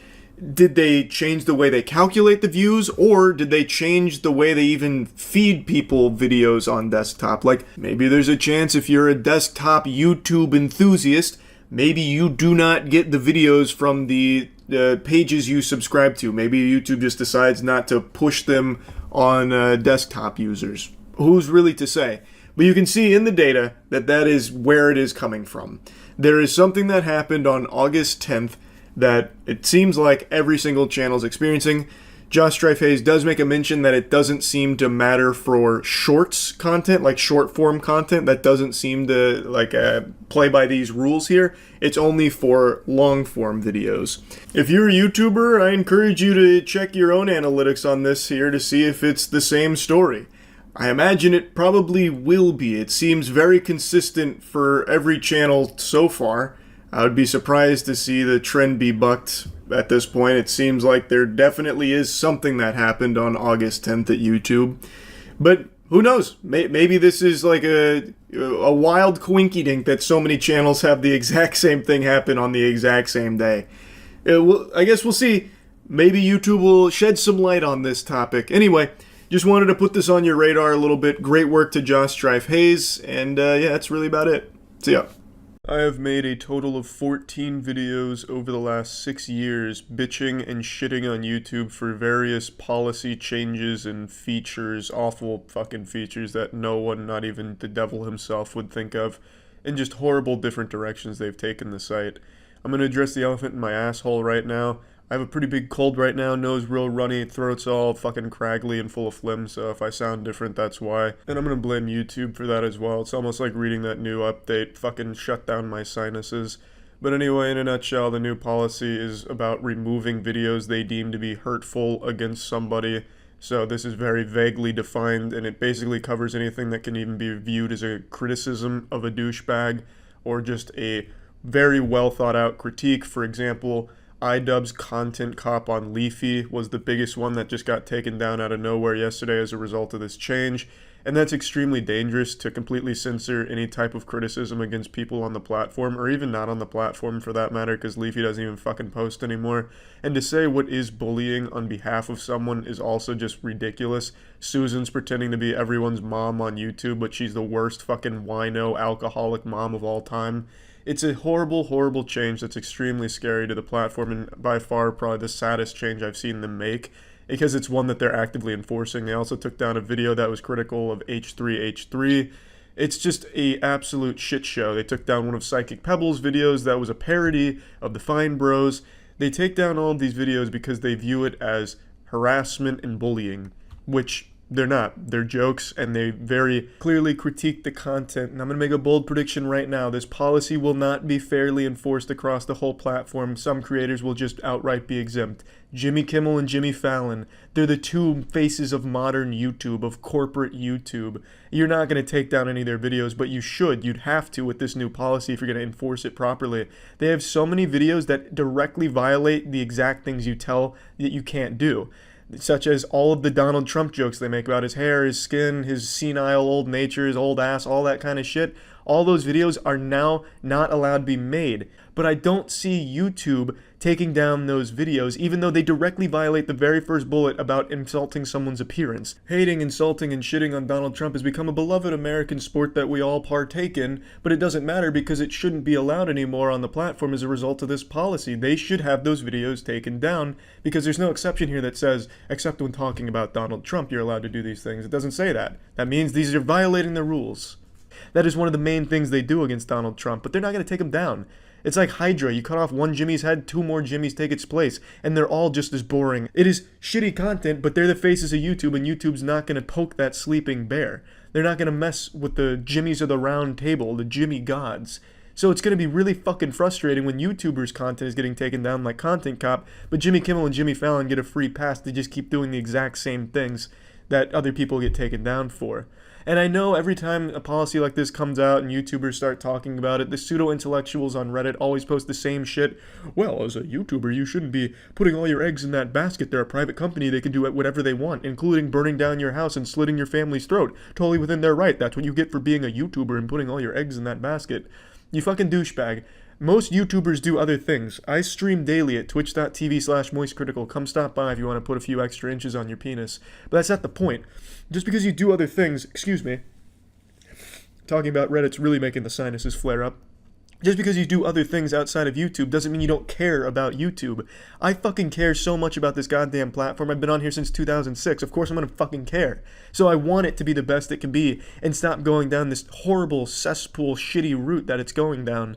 Did they change the way they calculate the views, or did they change the way they even feed people videos on desktop? Like, maybe there's a chance if you're a desktop YouTube enthusiast, maybe you do not get the videos from the pages you subscribe to. Maybe YouTube just decides not to push them on desktop users. Who's really to say? But you can see in the data that that is where it is coming from. There is something that happened on August 10th that it seems like every single channel is experiencing. Josh Strife Hayes does make a mention that it doesn't seem to matter for shorts content, like short form content. That doesn't seem to play by these rules here. It's only for long form videos. If you're a YouTuber, I encourage you to check your own analytics on this here to see if it's the same story. I imagine it probably will be. It seems very consistent for every channel so far. I would be surprised to see the trend be bucked at this point. It seems like there definitely is something that happened on August 10th at YouTube. But who knows? Maybe this is like a wild coinkydink that so many channels have the exact same thing happen on the exact same day. I guess we'll see. Maybe YouTube will shed some light on this topic. Anyway, just wanted to put this on your radar a little bit. Great work to Josh Strife Hayes. And yeah, that's really about it. See ya. I have made a total of 14 videos over the last 6 years bitching and shitting on YouTube for various policy changes and features, awful fucking features that no one, not even the devil himself, would think of, and just horrible different directions they've taken the site. I'm going to address the elephant in my asshole right now. I have a pretty big cold right now, nose real runny, throat's all fucking craggly and full of phlegm, so if I sound different, that's why. And I'm gonna blame YouTube for that as well. It's almost like reading that new update fucking shut down my sinuses. But anyway, in a nutshell, the new policy is about removing videos they deem to be hurtful against somebody. So this is very vaguely defined, and it basically covers anything that can even be viewed as a criticism of a douchebag, or just a very well thought out critique. For example, iDubbbz's content cop on Leafy was the biggest one that just got taken down out of nowhere yesterday as a result of this change, and that's extremely dangerous to completely censor any type of criticism against people on the platform, or even not on the platform for that matter, because Leafy doesn't even fucking post anymore. And to say what is bullying on behalf of someone is also just ridiculous. Susan's pretending to be everyone's mom on YouTube, but she's the worst fucking wino alcoholic mom of all time. It's a horrible, horrible change that's extremely scary to the platform, and by far probably the saddest change I've seen them make, because it's one that they're actively enforcing. They also took down a video that was critical of H3H3. It's just a absolute shit show. They took down one of Psychic Pebble's videos that was a parody of the Fine Bros. They take down all of these videos because they view it as harassment and bullying, which they're not. They're jokes, and they very clearly critique the content. And I'm going to make a bold prediction right now. This policy will not be fairly enforced across the whole platform. Some creators will just outright be exempt. Jimmy Kimmel and Jimmy Fallon, they're the two faces of modern YouTube, of corporate YouTube. You're not going to take down any of their videos, but you should. You'd have to with this new policy if you're going to enforce it properly. They have so many videos that directly violate the exact things you tell that you can't do, such as all of the Donald Trump jokes they make about his hair, his skin, his senile old nature, his old ass, all that kind of shit. All those videos are now not allowed to be made. But I don't see YouTube taking down those videos, even though they directly violate the very first bullet about insulting someone's appearance. Hating, insulting, and shitting on Donald Trump has become a beloved American sport that we all partake in, but it doesn't matter because it shouldn't be allowed anymore on the platform as a result of this policy. They should have those videos taken down, because there's no exception here that says, except when talking about Donald Trump, you're allowed to do these things. It doesn't say that. That means these are violating the rules. That is one of the main things they do against Donald Trump, but they're not going to take him down. It's like Hydra. You cut off one Jimmy's head, 2 more Jimmys take its place, and they're all just as boring. It is shitty content, but they're the faces of YouTube, and YouTube's not going to poke that sleeping bear. They're not going to mess with the Jimmys of the round table, the Jimmy gods. So it's going to be really fucking frustrating when YouTubers' content is getting taken down like Content Cop, but Jimmy Kimmel and Jimmy Fallon get a free pass to just keep doing the exact same things that other people get taken down for. And I know every time a policy like this comes out and YouTubers start talking about it, the pseudo-intellectuals on Reddit always post the same shit. Well, as a YouTuber, you shouldn't be putting all your eggs in that basket. They're a private company. They can do whatever they want, including burning down your house and slitting your family's throat. Totally within their right. That's what you get for being a YouTuber and putting all your eggs in that basket. You fucking douchebag. Most YouTubers do other things. I stream daily at twitch.tv/moistcritical. Come stop by if you want to put a few extra inches on your penis. But that's not the point. Just because you do other things, excuse me, talking about Reddit's really making the sinuses flare up. Just because you do other things outside of YouTube doesn't mean you don't care about YouTube. I fucking care so much about this goddamn platform. I've been on here since 2006. Of course I'm gonna fucking care. So I want it to be the best it can be and stop going down this horrible cesspool shitty route that it's going down.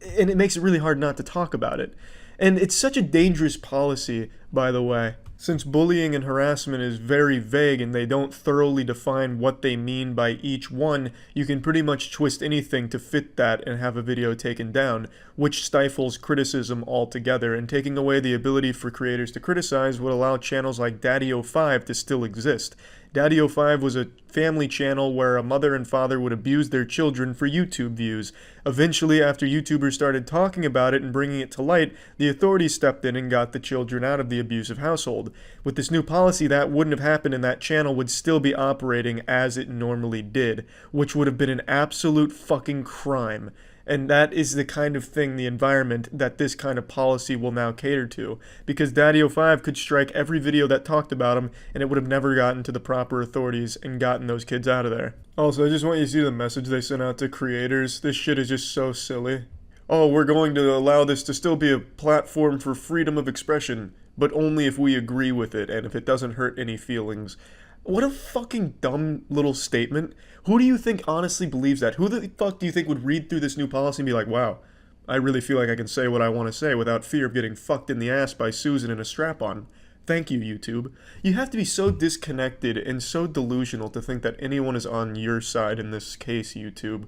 And it makes it really hard not to talk about it. And it's such a dangerous policy, by the way, since bullying and harassment is very vague and they don't thoroughly define what they mean by each one. You can pretty much twist anything to fit that and have a video taken down, which stifles criticism altogether, and taking away the ability for creators to criticize would allow channels like Daddy05 to still exist. Daddy05 was a family channel where a mother and father would abuse their children for YouTube views. Eventually, after YouTubers started talking about it and bringing it to light, the authorities stepped in and got the children out of the abusive household. With this new policy, that wouldn't have happened and that channel would still be operating as it normally did, which would have been an absolute fucking crime. And that is the kind of thing, the environment, that this kind of policy will now cater to. Because Daddy05 could strike every video that talked about him, and it would have never gotten to the proper authorities and gotten those kids out of there. Also, I just want you to see the message they sent out to creators. This shit is just so silly. Oh, we're going to allow this to still be a platform for freedom of expression, but only if we agree with it, and if it doesn't hurt any feelings. What a fucking dumb little statement. Who do you think honestly believes that? Who the fuck do you think would read through this new policy and be like, wow, I really feel like I can say what I want to say without fear of getting fucked in the ass by Susan in a strap-on? Thank you, YouTube. You have to be so disconnected and so delusional to think that anyone is on your side in this case, YouTube.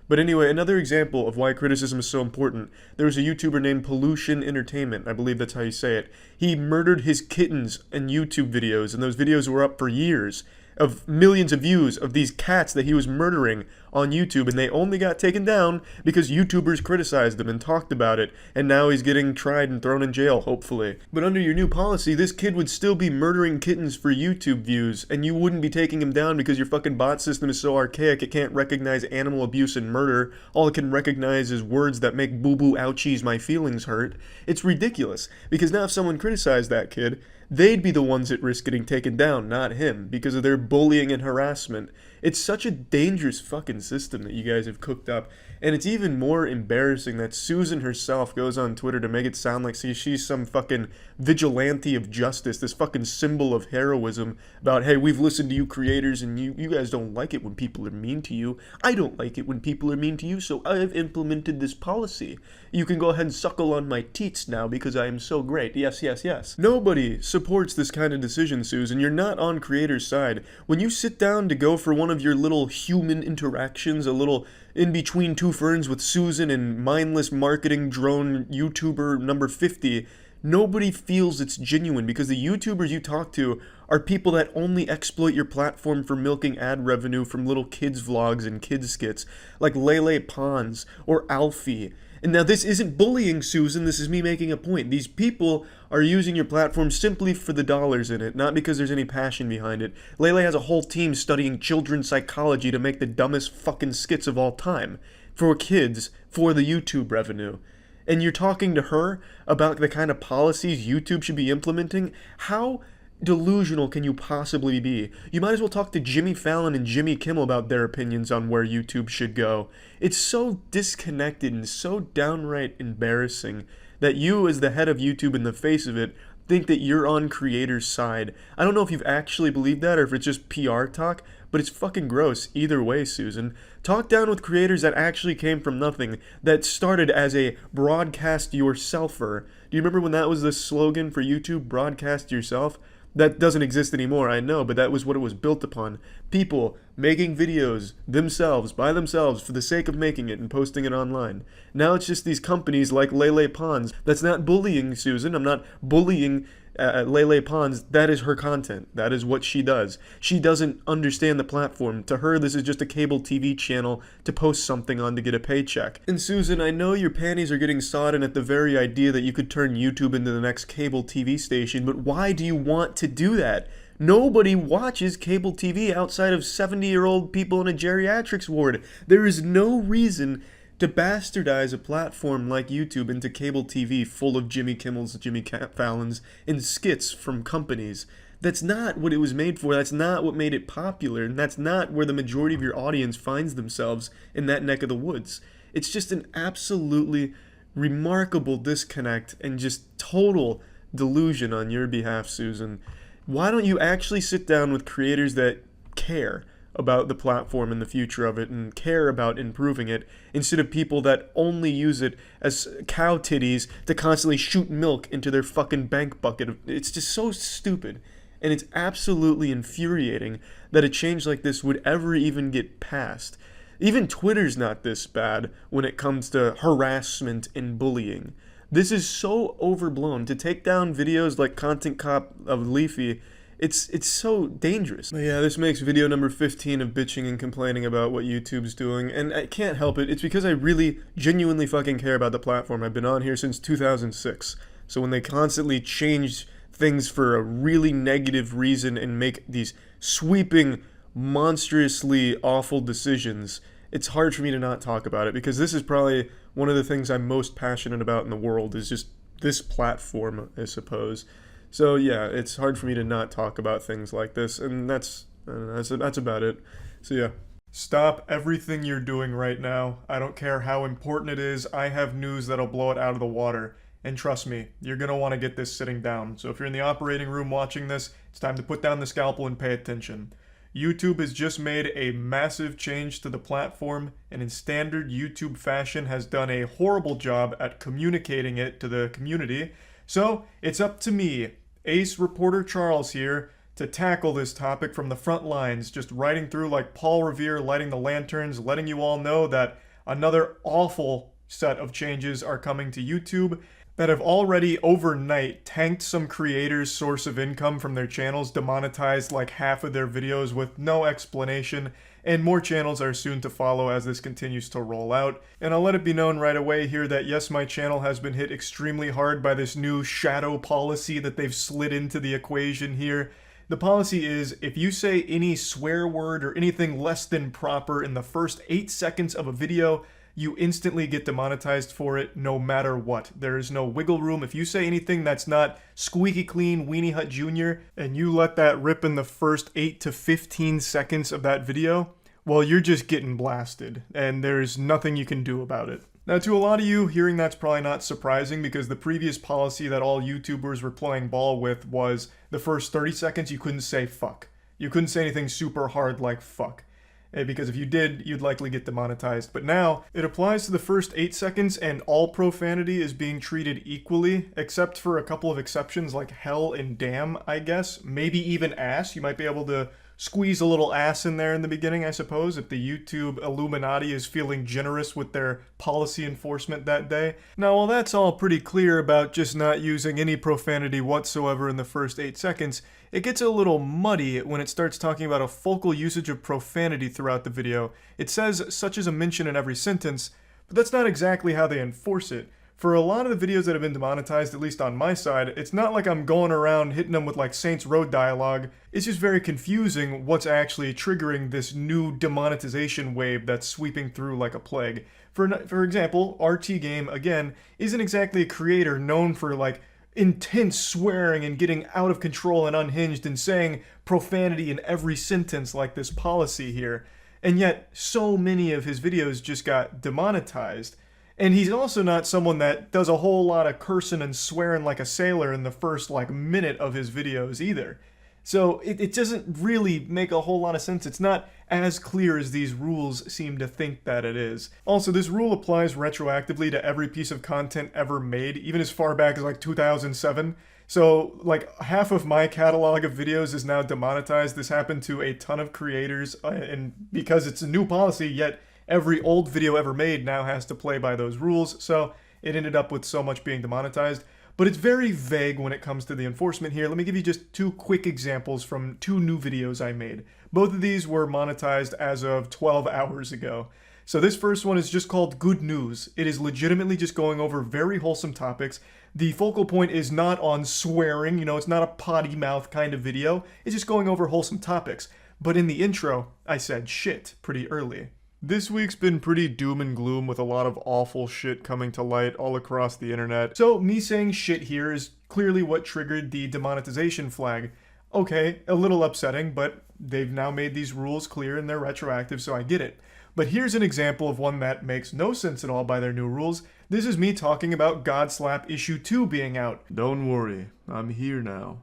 But anyway, another example of why criticism is so important. There was a YouTuber named Pollution Entertainment, I believe that's how you say it. He murdered his kittens in YouTube videos, and those videos were up for years, of millions of views of these cats that he was murdering on YouTube, and they only got taken down because YouTubers criticized them and talked about it, and now he's getting tried and thrown in jail, hopefully. But under your new policy, this kid would still be murdering kittens for YouTube views, and you wouldn't be taking him down because your fucking bot system is so archaic it can't recognize animal abuse and murder. All it can recognize is words that make boo-boo ouchies my feelings hurt. It's ridiculous, because now if someone criticized that kid, they'd be the ones at risk getting taken down, not him, because of their bullying and harassment. It's such a dangerous fucking system that you guys have cooked up, and it's even more embarrassing that Susan herself goes on Twitter to make it sound like she's some fucking vigilante of justice, this fucking symbol of heroism about, hey, we've listened to you creators and you guys don't like it when people are mean to you. I don't like it when people are mean to you, so I've implemented this policy. You can go ahead and suckle on my teats now because I am so great. Yes, yes, yes. Nobody supports this kind of decision, Susan. You're not on creators' side. When you sit down to go for one of your little human interactions, a little in between two ferns with Susan and mindless marketing drone YouTuber number 50, nobody feels it's genuine because the YouTubers you talk to are people that only exploit your platform for milking ad revenue from little kids vlogs and kids skits like Lele Pons or Alfie. And now this isn't bullying, Susan, this is me making a point. These people are using your platform simply for the dollars in it, not because there's any passion behind it. Lele has a whole team studying children's psychology to make the dumbest fucking skits of all time. For kids, for the YouTube revenue. And you're talking to her about the kind of policies YouTube should be implementing? How delusional can you possibly be? You might as well talk to Jimmy Fallon and Jimmy Kimmel about their opinions on where YouTube should go. It's so disconnected and so downright embarrassing that you, as the head of YouTube and the face of it, think that you're on creators' side. I don't know if you've actually believed that or if it's just PR talk, but it's fucking gross either way, Susan. Talk down with creators that actually came from nothing, that started as a broadcast yourselfer. Do you remember when that was the slogan for YouTube, broadcast yourself? That doesn't exist anymore, I know, but that was what it was built upon. People making videos themselves, by themselves, for the sake of making it and posting it online. Now it's just these companies like Lele Pons. That's not bullying, Susan. I'm not bullying Lele Pons. That is her content. That is what she does. She doesn't understand the platform. To her, this is just a cable TV channel to post something on to get a paycheck. And Susan, I know your panties are getting sodden at the very idea that you could turn YouTube into the next cable TV station, but why do you want to do that? Nobody watches cable TV outside of 70-year-old people in a geriatrics ward. There is no reason to bastardize a platform like YouTube into cable TV full of Jimmy Kimmels, Jimmy Fallons, and skits from companies. That's not what it was made for. That's not what made it popular. And that's not where the majority of your audience finds themselves in that neck of the woods. It's just an absolutely remarkable disconnect and just total delusion on your behalf, Susan. Why don't you actually sit down with creators that care about the platform and the future of it and care about improving it, instead of people that only use it as cow titties to constantly shoot milk into their fucking bank bucket? It's just so stupid, and it's absolutely infuriating that a change like this would ever even get passed. Even Twitter's not this bad when it comes to harassment and bullying. This is so overblown. To take down videos like Content Cop of Leafy, it's so dangerous. But yeah, this makes video number 15 of bitching and complaining about what YouTube's doing, and I can't help it. It's because I really, genuinely fucking care about the platform. I've been on here since 2006. So when they constantly change things for a really negative reason and make these sweeping, monstrously awful decisions, it's hard for me to not talk about it, because this is probably one of the things I'm most passionate about in the world, is just this platform, I suppose. So yeah, it's hard for me to not talk about things like this, and that's about it. So yeah. Stop everything you're doing right now. I don't care how important it is. I have news that'll blow it out of the water. And trust me, you're going to want to get this sitting down. So if you're in the operating room watching this, it's time to put down the scalpel and pay attention. YouTube has just made a massive change to the platform, and in standard YouTube fashion has done a horrible job at communicating it to the community. So it's up to me, Ace Reporter Charles here, to tackle this topic from the front lines, just riding through like Paul Revere lighting the lanterns, letting you all know that another awful set of changes are coming to YouTube that have already overnight tanked some creators' source of income from their channels, demonetized like half of their videos with no explanation, and more channels are soon to follow as this continues to roll out. And I'll let it be known right away here that yes, my channel has been hit extremely hard by this new shadow policy that they've slid into the equation here. The policy is, if you say any swear word or anything less than proper in the first 8 seconds of a video, you instantly get demonetized for it no matter what. There is no wiggle room. If you say anything that's not squeaky clean Weenie Hut Jr. and you let that rip in the first 8 to 15 seconds of that video, well, you're just getting blasted, and there's nothing you can do about it. Now, to a lot of you, hearing that's probably not surprising, because the previous policy that all YouTubers were playing ball with was the first 30 seconds you couldn't say fuck. You couldn't say anything super hard like fuck. Because if you did, you'd likely get demonetized. But now, it applies to the first 8 seconds, and all profanity is being treated equally, except for a couple of exceptions like hell and damn, I guess. Maybe even ass. You might be able to squeeze a little ass in there in the beginning, I suppose, if the YouTube Illuminati is feeling generous with their policy enforcement that day. Now, while that's all pretty clear about just not using any profanity whatsoever in the first 8 seconds, it gets a little muddy when it starts talking about a focal usage of profanity throughout the video. It says such as a mention in every sentence, but that's not exactly how they enforce it. For a lot of the videos that have been demonetized, at least on my side, it's not like I'm going around hitting them with like Saints Row dialogue. It's just very confusing what's actually triggering this new demonetization wave that's sweeping through like a plague. For example, RT Game, again, isn't exactly a creator known for like intense swearing and getting out of control and unhinged and saying profanity in every sentence like this policy here. And yet, so many of his videos just got demonetized. And he's also not someone that does a whole lot of cursing and swearing like a sailor in the first like minute of his videos either. So it doesn't really make a whole lot of sense. It's not as clear as these rules seem to think that it is. Also, this rule applies retroactively to every piece of content ever made, even as far back as like 2007. So, like, half of my catalog of videos is now demonetized. This happened to a ton of creators, and because it's a new policy, yet every old video ever made now has to play by those rules, so it ended up with so much being demonetized. But it's very vague when it comes to the enforcement here. Let me give you just 2 quick examples from 2 new videos I made. Both of these were monetized as of 12 hours ago. So this first one is just called Good News. It is legitimately just going over very wholesome topics. The focal point is not on swearing, it's not a potty mouth kind of video. It's just going over wholesome topics. But in the intro, I said shit pretty early. This week's been pretty doom and gloom with a lot of awful shit coming to light all across the internet. So me saying shit here is clearly what triggered the demonetization flag. Okay, a little upsetting, but they've now made these rules clear and they're retroactive, so I get it. But here's an example of one that makes no sense at all by their new rules. This is me talking about Godslap Issue 2 being out. Don't worry, I'm here now.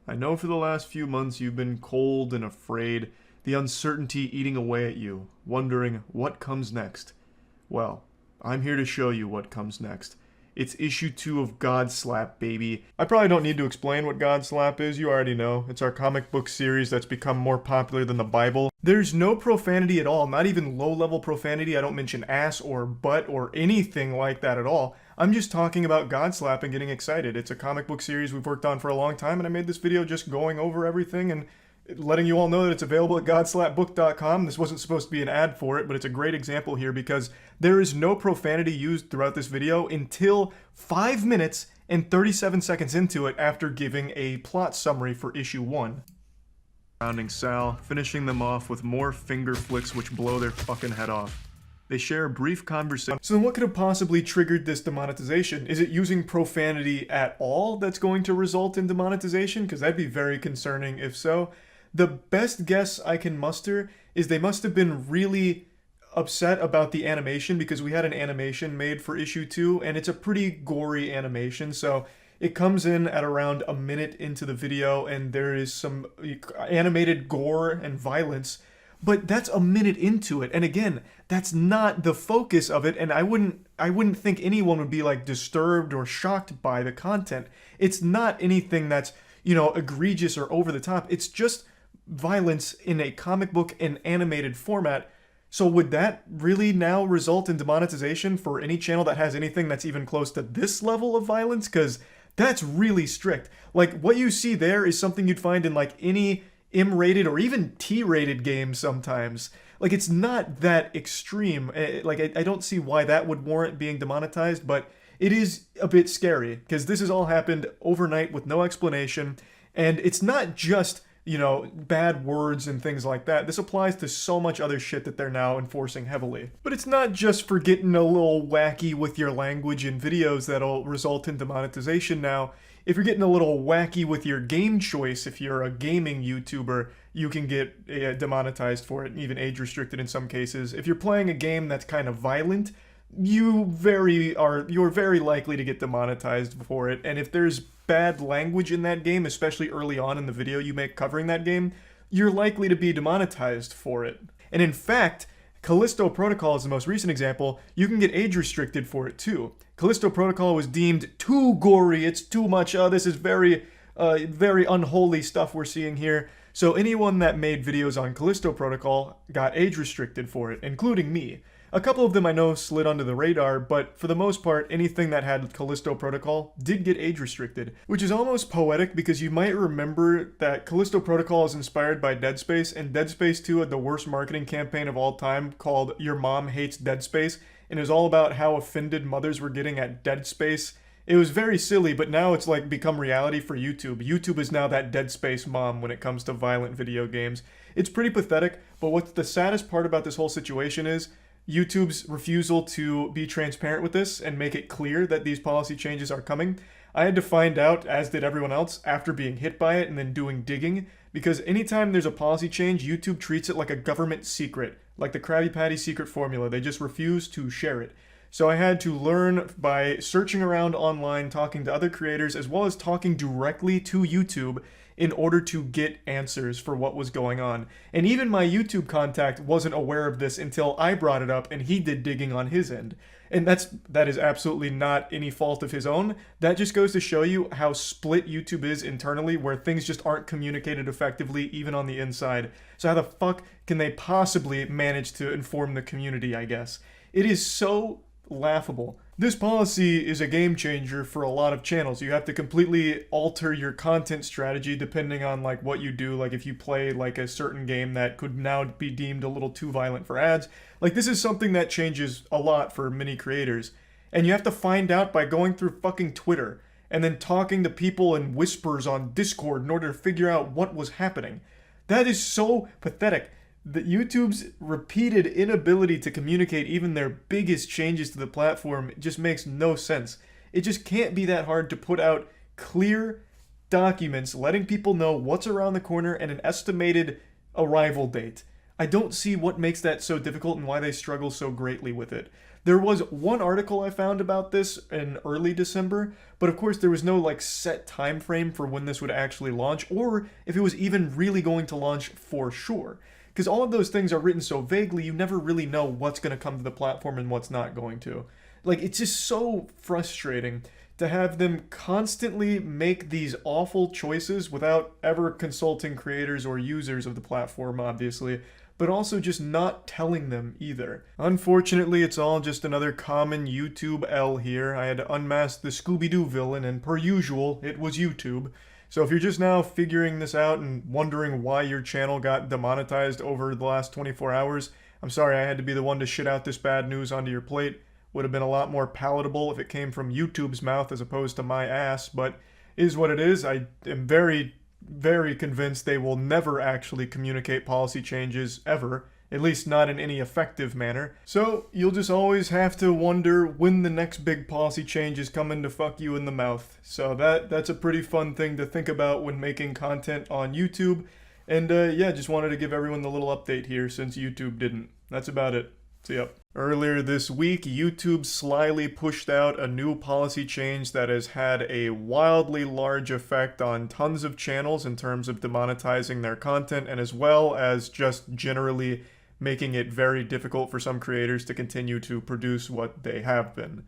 I know for the last few months you've been cold and afraid, the uncertainty eating away at you, wondering what comes next. Well, I'm here to show you what comes next. It's issue 2 of Godslap, baby. I probably don't need to explain what Godslap is, you already know. It's our comic book series that's become more popular than the Bible. There's no profanity at all, not even low-level profanity. I don't mention ass or butt or anything like that at all. I'm just talking about Godslap and getting excited. It's a comic book series we've worked on for a long time, and I made this video just going over everything and letting you all know that it's available at godslapbook.com. This wasn't supposed to be an ad for it, but it's a great example here because there is no profanity used throughout this video until 5 minutes and 37 seconds into it after giving a plot summary for issue 1. Surrounding Sal, finishing them off with more finger flicks which blow their fucking head off. They share a brief conversation. So then what could have possibly triggered this demonetization? Is it using profanity at all that's going to result in demonetization? Because that'd be very concerning if so. The best guess I can muster is they must have been really upset about the animation because we had an animation made for issue 2 and it's a pretty gory animation. So it comes in at around a minute into the video and there is some animated gore and violence, but that's a minute into it. And again, that's not the focus of it. And I wouldn't think anyone would be like disturbed or shocked by the content. It's not anything that's, egregious or over the top. It's just violence in a comic book and animated format. So would that really now result in demonetization for any channel that has anything that's even close to this level of violence? Because that's really strict. Like, what you see there is something you'd find in like any M-rated or even T-rated game sometimes. Like, it's not that extreme. Like, I don't see why that would warrant being demonetized, but it is a bit scary because this has all happened overnight with no explanation. And it's not just bad words and things like that. This applies to so much other shit that they're now enforcing heavily. But it's not just for getting a little wacky with your language in videos that'll result in demonetization now. If you're getting a little wacky with your game choice, if you're a gaming YouTuber, you can get demonetized for it, even age restricted in some cases. If you're playing a game that's kind of violent, you're very likely to get demonetized for it. And if there's bad language in that game, especially early on in the video you make covering that game, you're likely to be demonetized for it. And in fact, Callisto Protocol is the most recent example. You can get age restricted for it too. Callisto Protocol was deemed too gory, it's too much, this is very unholy stuff we're seeing here. So anyone that made videos on Callisto Protocol got age restricted for it, including me. A couple of them I know slid under the radar, but for the most part, anything that had Callisto Protocol did get age restricted, which is almost poetic because you might remember that Callisto Protocol is inspired by Dead Space, and Dead Space 2 had the worst marketing campaign of all time called Your Mom Hates Dead Space, and it was all about how offended mothers were getting at Dead Space. It was very silly, but now it's like become reality for YouTube. YouTube is now that Dead Space mom when it comes to violent video games. It's pretty pathetic, but what's the saddest part about this whole situation is YouTube's refusal to be transparent with this and make it clear that these policy changes are coming. I had to find out, as did everyone else, after being hit by it and then doing digging, because anytime there's a policy change, YouTube treats it like a government secret, like the Krabby Patty secret formula. They just refuse to share it. So I had to learn by searching around online, talking to other creators, as well as talking directly to YouTube, in order to get answers for what was going on. And even my YouTube contact wasn't aware of this until I brought it up and he did digging on his end. And that is absolutely not any fault of his own. That just goes to show you how split YouTube is internally, where things just aren't communicated effectively even on the inside. So how the fuck can they possibly manage to inform the community, I guess? It is so laughable. This policy is a game changer for a lot of channels. You have to completely alter your content strategy depending on like what you do. Like if you play like a certain game that could now be deemed a little too violent for ads. Like this is something that changes a lot for many creators. And you have to find out by going through fucking Twitter and then talking to people in whispers on Discord in order to figure out what was happening. That is so pathetic. That YouTube's repeated inability to communicate even their biggest changes to the platform just makes no sense. It just can't be that hard to put out clear documents letting people know what's around the corner and an estimated arrival date. I don't see what makes that so difficult and why they struggle so greatly with it. There was one article I found about this in early December, but of course there was no like set time frame for when this would actually launch or if it was even really going to launch for sure. Because all of those things are written so vaguely, you never really know what's going to come to the platform and what's not going to. Like, it's just so frustrating to have them constantly make these awful choices without ever consulting creators or users of the platform, obviously, but also just not telling them either. Unfortunately, it's all just another common YouTube L here. I had to unmask the Scooby-Doo villain, and per usual, it was YouTube. So if you're just now figuring this out and wondering why your channel got demonetized over the last 24 hours, I'm sorry I had to be the one to shit out this bad news onto your plate. Would have been a lot more palatable if it came from YouTube's mouth as opposed to my ass, but it is what it is. I am very, very convinced they will never actually communicate policy changes ever. At least not in any effective manner. So you'll just always have to wonder when the next big policy change is coming to fuck you in the mouth. So that's a pretty fun thing to think about when making content on YouTube. And yeah, just wanted to give everyone the little update here since YouTube didn't. That's about it. See ya. Earlier this week, YouTube slyly pushed out a new policy change that has had a wildly large effect on tons of channels in terms of demonetizing their content and as well as just generally making it very difficult for some creators to continue to produce what they have been.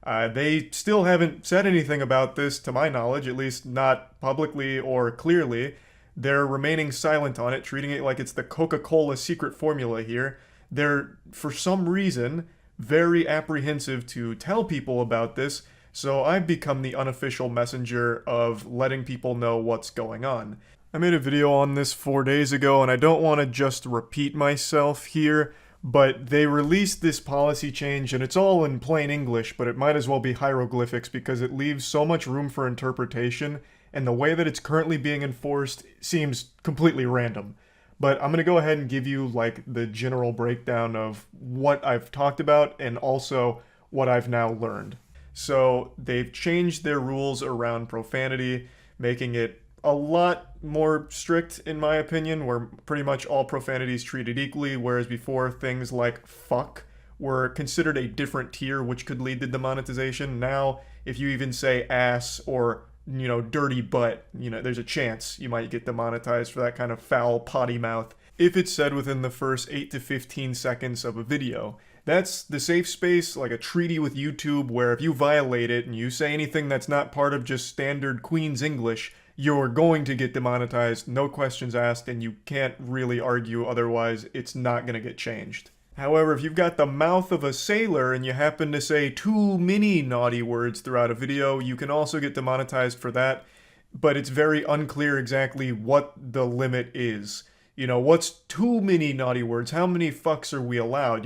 They still haven't said anything about this, to my knowledge, at least not publicly or clearly. They're remaining silent on it, treating it like it's the Coca-Cola secret formula here. They're, for some reason, very apprehensive to tell people about this, so I've become the unofficial messenger of letting people know what's going on. I made a video on this 4 days ago, and I don't want to just repeat myself here, but they released this policy change, and it's all in plain English, but it might as well be hieroglyphics because it leaves so much room for interpretation, and the way that it's currently being enforced seems completely random. But I'm going to go ahead and give you, like, the general breakdown of what I've talked about and also what I've now learned. So, they've changed their rules around profanity, making it a lot more strict, in my opinion, where pretty much all profanity is treated equally, whereas before things like fuck were considered a different tier, which could lead to demonetization. Now, if you even say ass or, dirty butt, there's a chance you might get demonetized for that kind of foul potty mouth if it's said within the first 8 to 15 seconds of a video. That's the safe space, like a treaty with YouTube, where if you violate it and you say anything that's not part of just standard Queen's English, you're going to get demonetized, no questions asked, and you can't really argue otherwise. It's not going to get changed. However, if you've got the mouth of a sailor and you happen to say too many naughty words throughout a video, you can also get demonetized for that, but it's very unclear exactly what the limit is. What's too many naughty words? How many fucks are we allowed,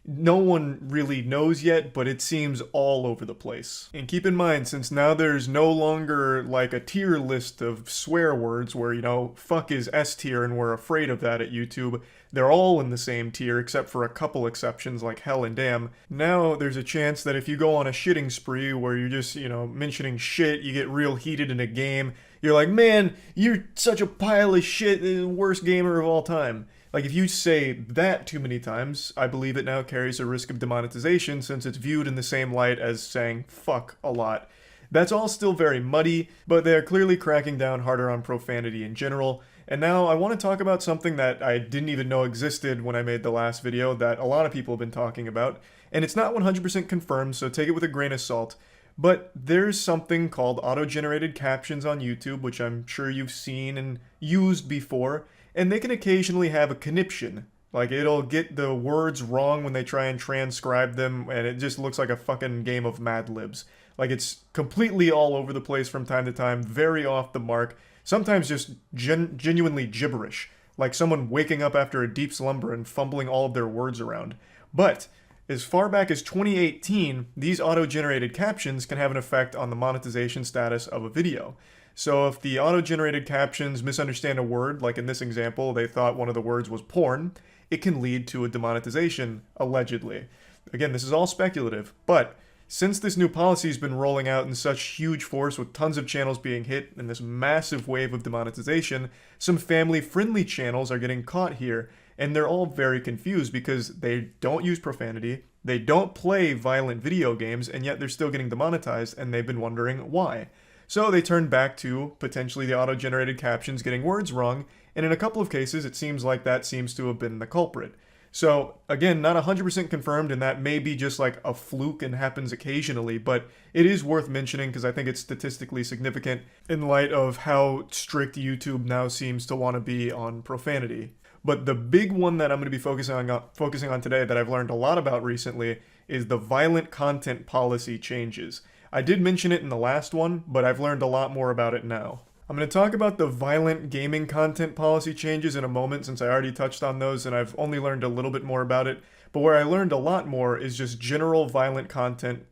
No one really knows yet, but it seems all over the place. And keep in mind, since now there's no longer like a tier list of swear words where, fuck is S tier and we're afraid of that at YouTube, they're all in the same tier except for a couple exceptions like hell and damn. Now there's a chance that if you go on a shitting spree where you're just, mentioning shit, you get real heated in a game, you're like, man, you're such a pile of shit, the worst gamer of all time. Like, if you say that too many times, I believe it now carries a risk of demonetization since it's viewed in the same light as saying fuck a lot. That's all still very muddy, but they are clearly cracking down harder on profanity in general. And now I want to talk about something that I didn't even know existed when I made the last video that a lot of people have been talking about. And it's not 100% confirmed, so take it with a grain of salt. But there's something called auto-generated captions on YouTube, which I'm sure you've seen and used before. And they can occasionally have a conniption. Like, it'll get the words wrong when they try and transcribe them, and it just looks like a fucking game of Mad Libs. Like, it's completely all over the place from time to time, very off the mark, sometimes just genuinely gibberish, like someone waking up after a deep slumber and fumbling all of their words around. But as far back as 2018, these auto-generated captions can have an effect on the monetization status of a video. So if the auto-generated captions misunderstand a word, like in this example, they thought one of the words was porn, it can lead to a demonetization, allegedly. Again, this is all speculative, but since this new policy has been rolling out in such huge force with tons of channels being hit and this massive wave of demonetization, some family-friendly channels are getting caught here, and they're all very confused because they don't use profanity, they don't play violent video games, and yet they're still getting demonetized, and they've been wondering why. So they turn back to potentially the auto-generated captions getting words wrong, and in a couple of cases it seems like that seems to have been the culprit. So again, not 100% confirmed, and that may be just like a fluke and happens occasionally, but it is worth mentioning because I think it's statistically significant in light of how strict YouTube now seems to want to be on profanity. But the big one that I'm going to be focusing on today that I've learned a lot about recently is the violent content policy changes. I did mention it in the last one, but I've learned a lot more about it now. I'm going to talk about the violent gaming content policy changes in a moment since I already touched on those and I've only learned a little bit more about it. But where I learned a lot more is just general violent content,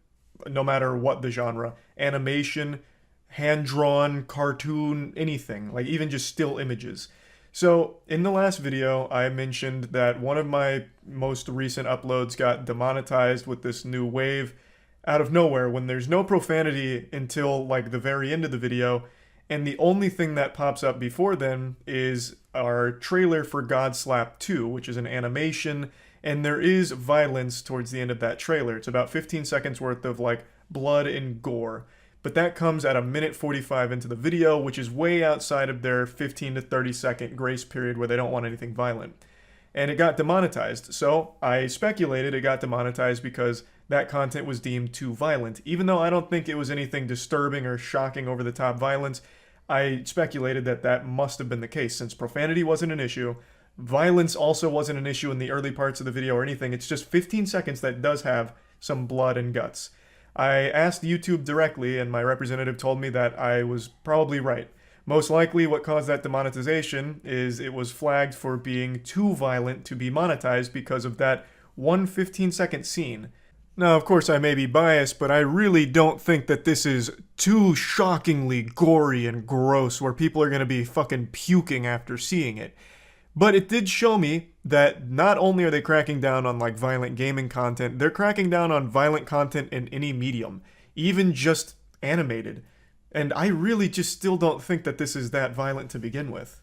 no matter what the genre. Animation, hand-drawn, cartoon, anything. Like even just still images. So in the last video, I mentioned that one of my most recent uploads got demonetized with this new wave out of nowhere when there's no profanity until like the very end of the video. And the only thing that pops up before then is our trailer for God Slap 2, which is an animation, and there is violence towards the end of that trailer. It's about 15 seconds worth of like blood and gore. But that comes at a minute 45 into the video, which is way outside of their 15 to 30 second grace period where they don't want anything violent. And it got demonetized. So I speculated it got demonetized because that content was deemed too violent. Even though I don't think it was anything disturbing or shocking over the top violence, I speculated that that must have been the case since profanity wasn't an issue. Violence also wasn't an issue in the early parts of the video or anything. It's just 15 seconds that does have some blood and guts. I asked YouTube directly and my representative told me that I was probably right. Most likely what caused that demonetization is it was flagged for being too violent to be monetized because of that one 15-second scene. Now, of course, I may be biased, but I really don't think that this is too shockingly gory and gross where people are going to be fucking puking after seeing it. But it did show me that not only are they cracking down on like violent gaming content, they're cracking down on violent content in any medium, even just animated. And I really just still don't think that this is that violent to begin with.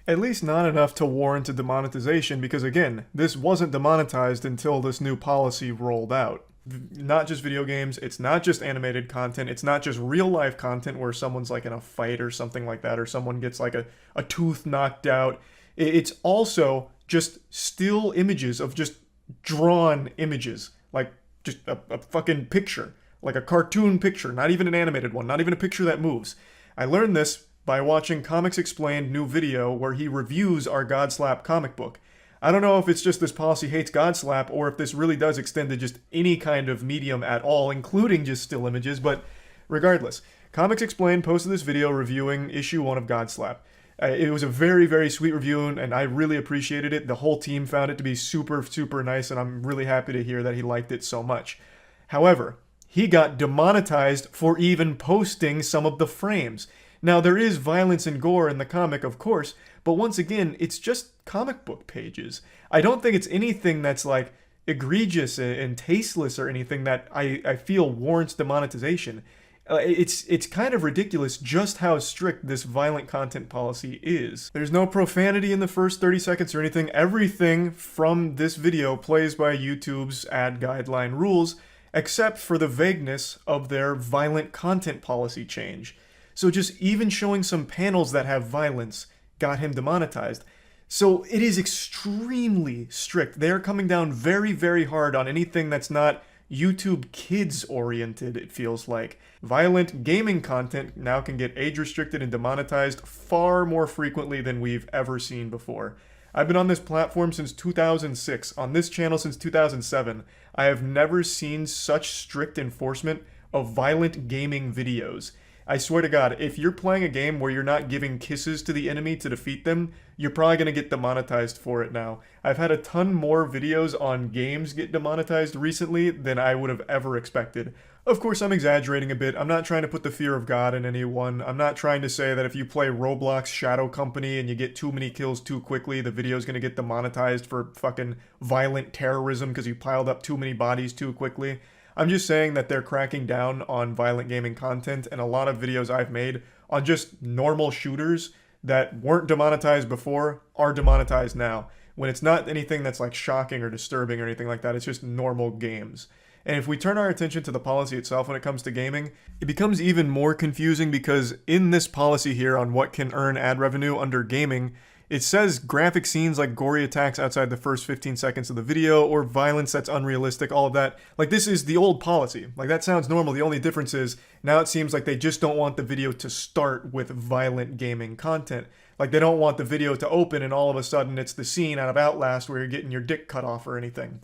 At least not enough to warrant a demonetization because again, this wasn't demonetized until this new policy rolled out. Not just video games, it's not just animated content, it's not just real life content where someone's like in a fight or something like that, or someone gets like a tooth knocked out. It's also just still images of just drawn images, like just a fucking picture, like a cartoon picture, not even an animated one, not even a picture that moves. I learned this by watching Comics Explained new video where he reviews our God Slap comic book. I don't know if it's just this policy hates God Slap or if this really does extend to just any kind of medium at all, including just still images, but regardless, Comics Explained posted this video reviewing issue 1 of God Slap. It was a very, very sweet review, and I really appreciated it. The whole team found it to be super, super nice, and I'm really happy to hear that he liked it so much. However, he got demonetized for even posting some of the frames. Now, there is violence and gore in the comic, of course, but once again, it's just comic book pages. I don't think it's anything that's like egregious and tasteless or anything that I feel warrants demonetization. It's kind of ridiculous just how strict this violent content policy is. There's no profanity in the first 30 seconds or anything. Everything from this video plays by YouTube's ad guideline rules, except for the vagueness of their violent content policy change. So just even showing some panels that have violence got him demonetized. So it is extremely strict. They are coming down very, very hard on anything that's not YouTube Kids oriented, it feels like. Violent gaming content now can get age restricted and demonetized far more frequently than we've ever seen before. I've been on this platform since 2006, on this channel since 2007. I have never seen such strict enforcement of violent gaming videos. I swear to God, if you're playing a game where you're not giving kisses to the enemy to defeat them, you're probably going to get demonetized for it now. I've had a ton more videos on games get demonetized recently than I would have ever expected. Of course, I'm exaggerating a bit. I'm not trying to put the fear of God in anyone. I'm not trying to say that if you play Roblox Shadow Company and you get too many kills too quickly, the video's going to get demonetized for fucking violent terrorism because you piled up too many bodies too quickly. I'm just saying that they're cracking down on violent gaming content, and a lot of videos I've made on just normal shooters that weren't demonetized before are demonetized now. When it's not anything that's like shocking or disturbing or anything like that, it's just normal games. And if we turn our attention to the policy itself when it comes to gaming, it becomes even more confusing because in this policy here on what can earn ad revenue under gaming, it says graphic scenes like gory attacks outside the first 15 seconds of the video or violence that's unrealistic, all of that. Like, this is the old policy. Like, that sounds normal. The only difference is now it seems like they just don't want the video to start with violent gaming content. Like, they don't want the video to open and all of a sudden it's the scene out of Outlast where you're getting your dick cut off or anything.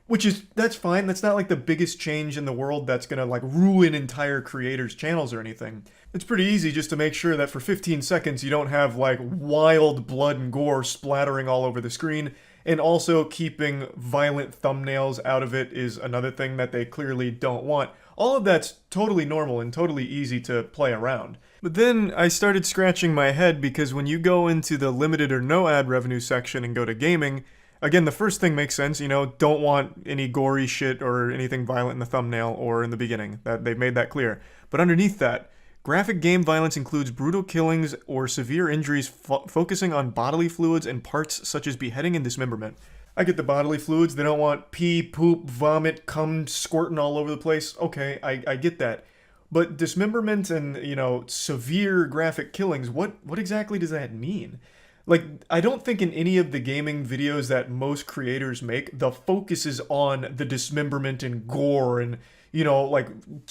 Which is, that's fine. That's not like the biggest change in the world that's gonna like ruin entire creators' channels or anything. It's pretty easy just to make sure that for 15 seconds you don't have like wild blood and gore splattering all over the screen, and also keeping violent thumbnails out of it is another thing that they clearly don't want. All of that's totally normal and totally easy to play around. But then I started scratching my head because when you go into the limited or no ad revenue section and go to gaming, again, the first thing makes sense, don't want any gory shit or anything violent in the thumbnail or in the beginning. That they've made that clear. But underneath that, graphic game violence includes brutal killings or severe injuries focusing on bodily fluids and parts such as beheading and dismemberment. I get the bodily fluids. They don't want pee, poop, vomit, cum squirting all over the place. Okay, I get that. But dismemberment and, severe graphic killings, what exactly does that mean? Like, I don't think in any of the gaming videos that most creators make, the focus is on the dismemberment and gore and, like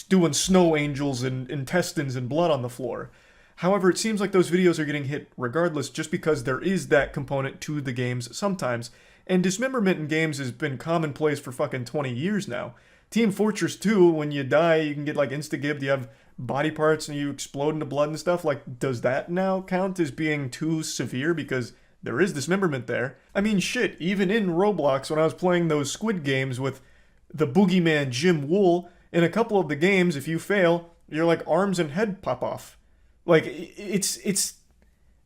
doing snow angels and intestines and blood on the floor. However, it seems like those videos are getting hit regardless just because there is that component to the games sometimes. And dismemberment in games has been commonplace for fucking 20 years now. Team Fortress 2, when you die, you can get like insta-gibbed, you have body parts and you explode into blood and stuff. Like, does that now count as being too severe because there is dismemberment there? I mean, shit, even in Roblox when I was playing those Squid games with the boogeyman Jim Wool, in a couple of the games, if you fail, your like arms and head pop off. Like, it's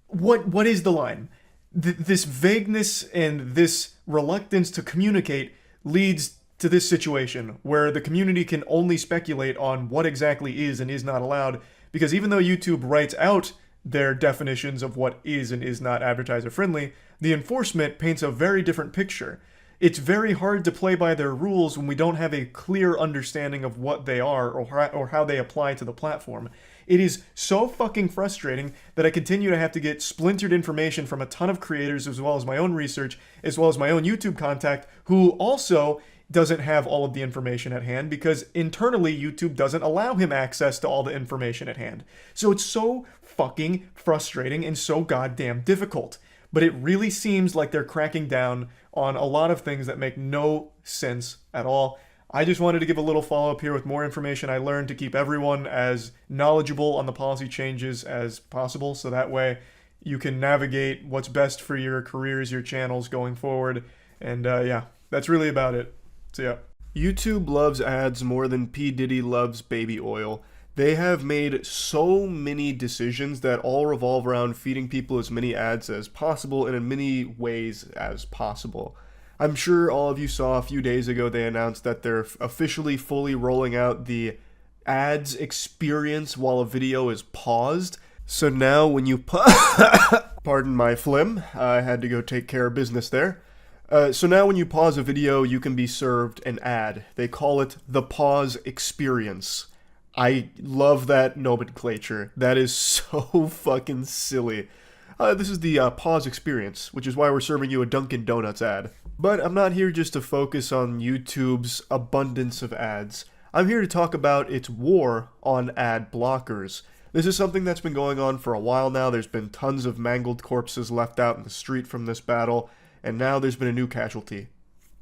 what is the line? This vagueness and this reluctance to communicate leads to this situation where the community can only speculate on what exactly is and is not allowed, because even though YouTube writes out their definitions of what is and is not advertiser friendly, the enforcement paints a very different picture. It's very hard to play by their rules when we don't have a clear understanding of what they are or how they apply to the platform. It is so fucking frustrating that I continue to have to get splintered information from a ton of creators, as well as my own research, as well as my own YouTube contact, who also doesn't have all of the information at hand because internally YouTube doesn't allow him access to all the information at hand. So it's so fucking frustrating and so goddamn difficult. But it really seems like they're cracking down on a lot of things that make no sense at all. I just wanted to give a little follow-up here with more information I learned to keep everyone as knowledgeable on the policy changes as possible, so that way you can navigate what's best for your careers, your channels going forward. And yeah, that's really about it. So yeah. YouTube loves ads more than P. Diddy loves baby oil. They have made so many decisions that all revolve around feeding people as many ads as possible and in many ways as possible. I'm sure all of you saw a few days ago they announced that they're officially fully rolling out the ads experience while a video is paused. So now when you pardon my phlegm, I had to go take care of business there. So now when you pause a video, you can be served an ad. They call it the pause experience. I love that nomenclature. That is so fucking silly. This is the pause experience, which is why we're serving you a Dunkin' Donuts ad. But I'm not here just to focus on YouTube's abundance of ads. I'm here to talk about its war on ad blockers. This is something that's been going on for a while now. There's been tons of mangled corpses left out in the street from this battle, and now there's been a new casualty.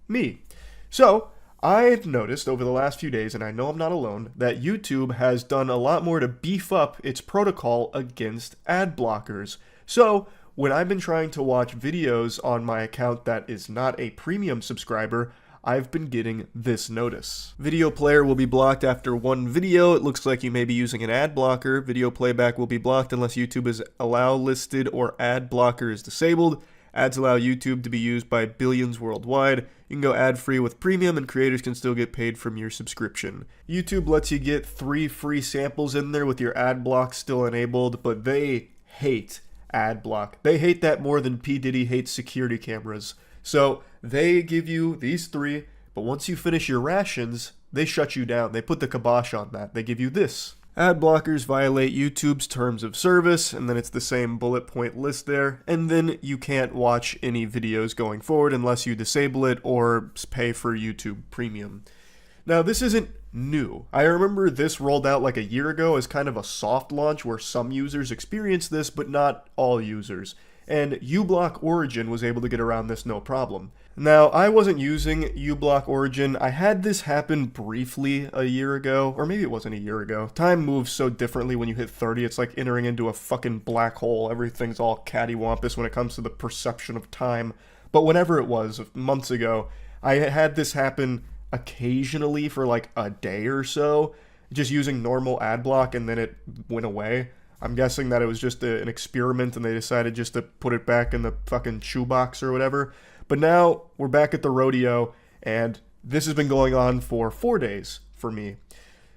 Me. So, I've noticed over the last few days, and I know I'm not alone, that YouTube has done a lot more to beef up its protocol against ad blockers. So, when I've been trying to watch videos on my account that is not a premium subscriber, I've been getting this notice. Video player will be blocked after one video. It looks like you may be using an ad blocker. Video playback will be blocked unless YouTube is allow listed or ad blocker is disabled. Ads allow YouTube to be used by billions worldwide. You can go ad-free with premium and creators can still get paid from your subscription. YouTube lets you get 3 free samples in there with your ad block still enabled, but they hate ad block. They hate that more than P. Diddy hates security cameras. So they give you these 3, but once you finish your rations, they shut you down. They put the kibosh on that. They give you this. Ad blockers violate YouTube's terms of service, and then it's the same bullet point list there, and then you can't watch any videos going forward unless you disable it or pay for YouTube Premium. Now, this isn't new. I remember this rolled out like a year ago as kind of a soft launch where some users experienced this, but not all users. And uBlock Origin was able to get around this no problem. Now, I wasn't using uBlock Origin. I had this happen briefly a year ago, or maybe it wasn't a year ago. Time moves so differently when you hit 30. It's like entering into a fucking black hole. Everything's all cattywampus when it comes to the perception of time. But whenever it was, months ago, I had this happen occasionally for like a day or so, just using normal Adblock, and then it went away. I'm guessing that it was just an experiment and they decided just to put it back in the fucking shoebox or whatever. But now we're back at the rodeo, and this has been going on for 4 days for me.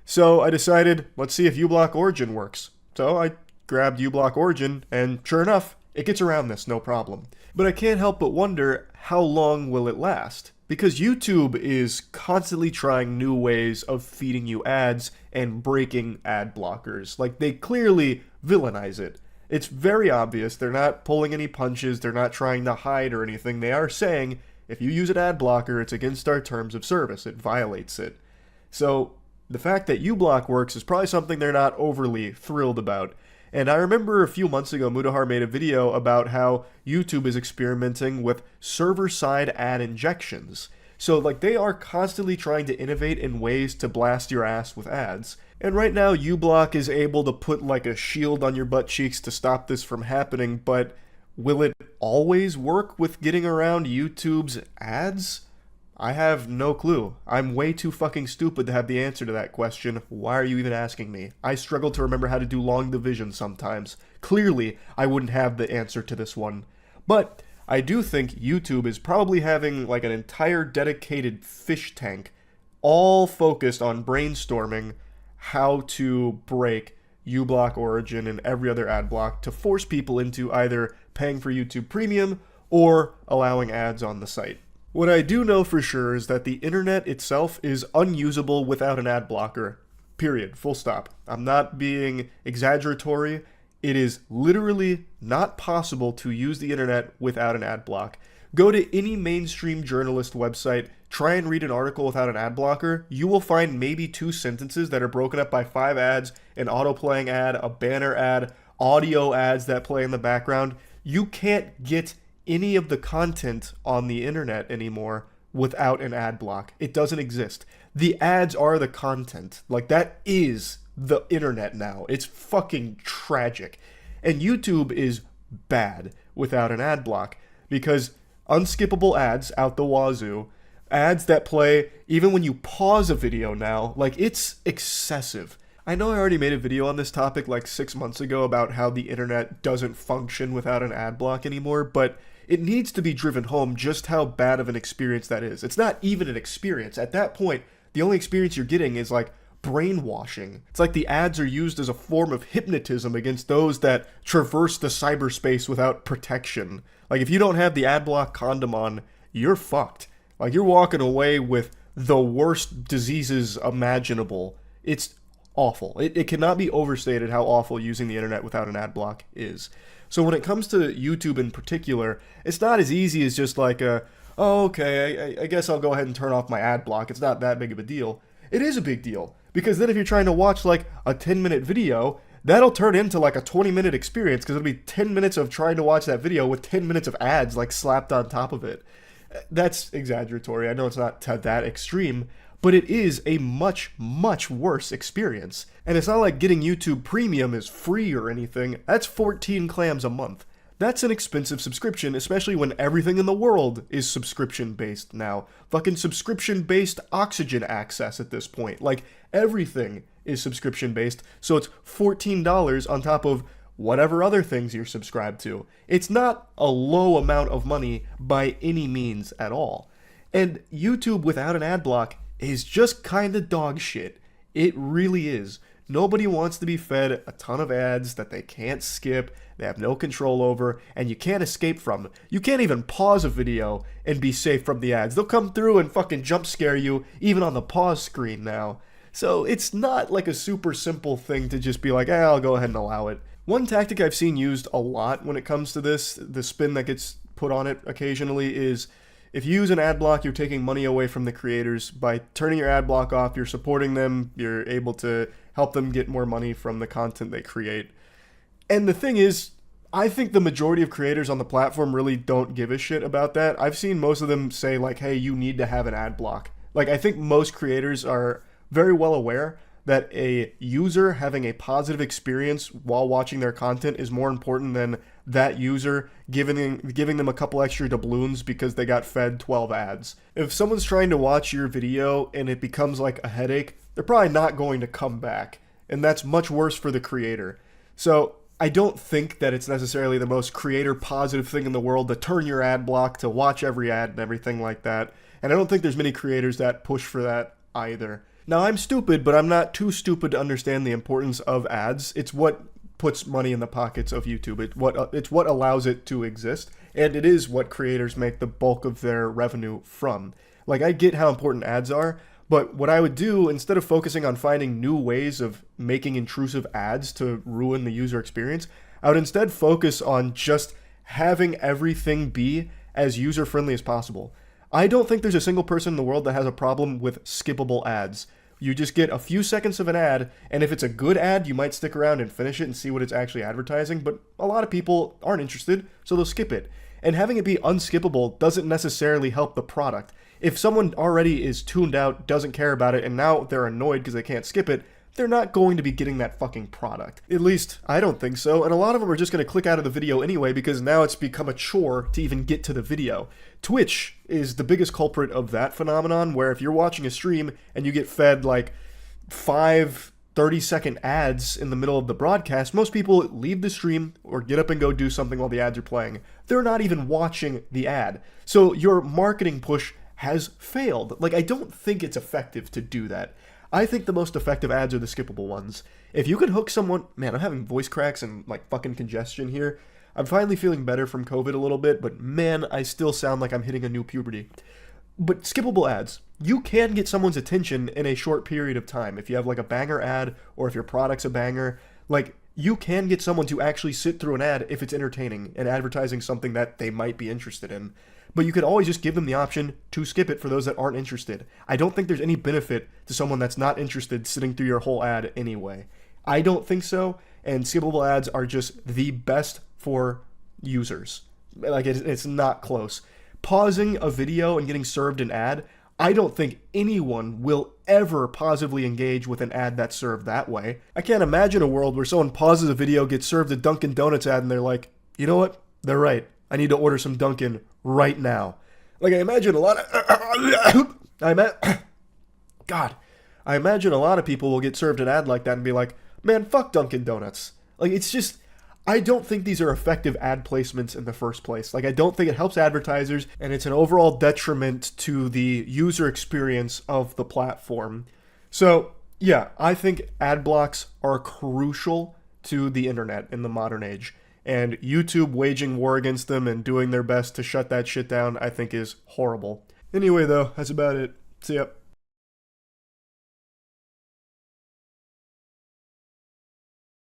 So I decided, let's see if uBlock Origin works. So I grabbed uBlock Origin, and sure enough, it gets around this no problem. But I can't help but wonder, how long will it last? Because YouTube is constantly trying new ways of feeding you ads and breaking ad blockers. Like, they clearly villainize it. It's very obvious. They're not pulling any punches. They're not trying to hide or anything. They are saying, if you use an ad blocker, it's against our terms of service. It violates it. So the fact that uBlock works is probably something they're not overly thrilled about. And I remember a few months ago, Mudahar made a video about how YouTube is experimenting with server-side ad injections. So, like, they are constantly trying to innovate in ways to blast your ass with ads. And right now, uBlock is able to put, like, a shield on your butt cheeks to stop this from happening, but will it always work with getting around YouTube's ads? I have no clue. I'm way too fucking stupid to have the answer to that question. Why are you even asking me? I struggle to remember how to do long division sometimes. Clearly, I wouldn't have the answer to this one. But I do think YouTube is probably having like an entire dedicated fish tank all focused on brainstorming how to break uBlock Origin and every other ad block to force people into either paying for YouTube Premium or allowing ads on the site. What I do know for sure is that the internet itself is unusable without an ad blocker. Period. Full stop. I'm not being exaggeratory. It is literally not possible to use the internet without an ad block. Go to any mainstream journalist website, try and read an article without an ad blocker. You will find maybe 2 sentences that are broken up by 5 ads, an auto-playing ad, a banner ad, audio ads that play in the background. You can't get any of the content on the internet anymore without an ad block. It doesn't exist. The ads are the content. Like, that is the internet now. It's fucking tragic. And YouTube is bad without an ad block because unskippable ads out the wazoo, ads that play even when you pause a video now, like, it's excessive. I know I already made a video on this topic like 6 months ago about how the internet doesn't function without an ad block anymore, but it needs to be driven home just how bad of an experience that is. It's not even an experience. At that point, the only experience you're getting is like brainwashing. It's like the ads are used as a form of hypnotism against those that traverse the cyberspace without protection. Like, if you don't have the ad block condom on, you're fucked. Like, you're walking away with the worst diseases imaginable. It's awful. It cannot be overstated how awful using the internet without an ad block is. So when it comes to YouTube in particular, it's not as easy as just like oh, okay, I guess I'll go ahead and turn off my ad block. It's not that big of a deal. It is a big deal, because then if you're trying to watch like a 10-minute video, that'll turn into like a 20-minute experience, because it'll be 10 minutes of trying to watch that video with 10 minutes of ads like slapped on top of it. That's exaggeratory. I know it's not to that extreme, but it is a much, much worse experience. And it's not like getting YouTube Premium is free or anything. That's 14 clams a month. That's an expensive subscription, especially when everything in the world is subscription-based now. Fucking subscription-based oxygen access at this point. Like, everything is subscription-based, so it's $14 on top of whatever other things you're subscribed to. It's not a low amount of money by any means at all. And YouTube without an ad block is just kinda dog shit. It really is. Nobody wants to be fed a ton of ads that they can't skip, they have no control over, and you can't escape from. You can't even pause a video and be safe from the ads. They'll come through and fucking jump scare you, even on the pause screen now. So it's not like a super simple thing to just be like, I'll go ahead and allow it. One tactic I've seen used a lot when it comes to this, the spin that gets put on it occasionally, is if you use an ad block, you're taking money away from the creators. By turning your ad block off, you're supporting them, you're able to help them get more money from the content they create. And the thing is, I think the majority of creators on the platform really don't give a shit about that. I've seen most of them say like, hey, you need to have an ad block. Like, I think most creators are very well aware that a user having a positive experience while watching their content is more important than that user giving them a couple extra doubloons because they got fed 12 ads. If someone's trying to watch your video and it becomes like a headache, they're probably not going to come back. And that's much worse for the creator. So I don't think that it's necessarily the most creator positive thing in the world to turn your ad block, to watch every ad and everything like that. And I don't think there's many creators that push for that either. Now, I'm stupid, but I'm not too stupid to understand the importance of ads. It's what puts money in the pockets of YouTube. It's what allows it to exist, and it is what creators make the bulk of their revenue from. Like, I get how important ads are, but what I would do, instead of focusing on finding new ways of making intrusive ads to ruin the user experience, I would instead focus on just having everything be as user-friendly as possible. I don't think there's a single person in the world that has a problem with skippable ads. You just get a few seconds of an ad, and if it's a good ad, you might stick around and finish it and see what it's actually advertising, but a lot of people aren't interested, so they'll skip it. And having it be unskippable doesn't necessarily help the product. If someone already is tuned out, doesn't care about it, and now they're annoyed because they can't skip it, they're not going to be getting that fucking product. At least, I don't think so, and a lot of them are just going to click out of the video anyway because now it's become a chore to even get to the video. Twitch is the biggest culprit of that phenomenon, where if you're watching a stream and you get fed like 5 30-second ads in the middle of the broadcast, most people leave the stream or get up and go do something while the ads are playing. They're not even watching the ad. So your marketing push has failed. Like, I don't think it's effective to do that. I think the most effective ads are the skippable ones. If you could hook someone... Man, I'm having voice cracks and like fucking congestion here. I'm finally feeling better from COVID a little bit, but man, I still sound like I'm hitting a new puberty. But skippable ads, you can get someone's attention in a short period of time. If you have like a banger ad, or if your product's a banger, like, you can get someone to actually sit through an ad if it's entertaining and advertising something that they might be interested in. But you could always just give them the option to skip it for those that aren't interested. I don't think there's any benefit to someone that's not interested sitting through your whole ad anyway. I don't think so, and skippable ads are just the best for users. Like, it's not close. Pausing a video and getting served an ad, I don't think anyone will ever positively engage with an ad that's served that way. I can't imagine a world where someone pauses a video, gets served a Dunkin' Donuts ad, and they're like, you know what? They're right. I need to order some Dunkin' right now. Like, I imagine a lot of... I imagine a lot of people will get served an ad like that and be like, man, fuck Dunkin' Donuts. Like, it's just... I don't think these are effective ad placements in the first place. Like, I don't think it helps advertisers, and it's an overall detriment to the user experience of the platform. So, yeah, I think ad blocks are crucial to the internet in the modern age. and YouTube waging war against them and doing their best to shut that shit down, I think is horrible. Anyway though, that's about it. See ya.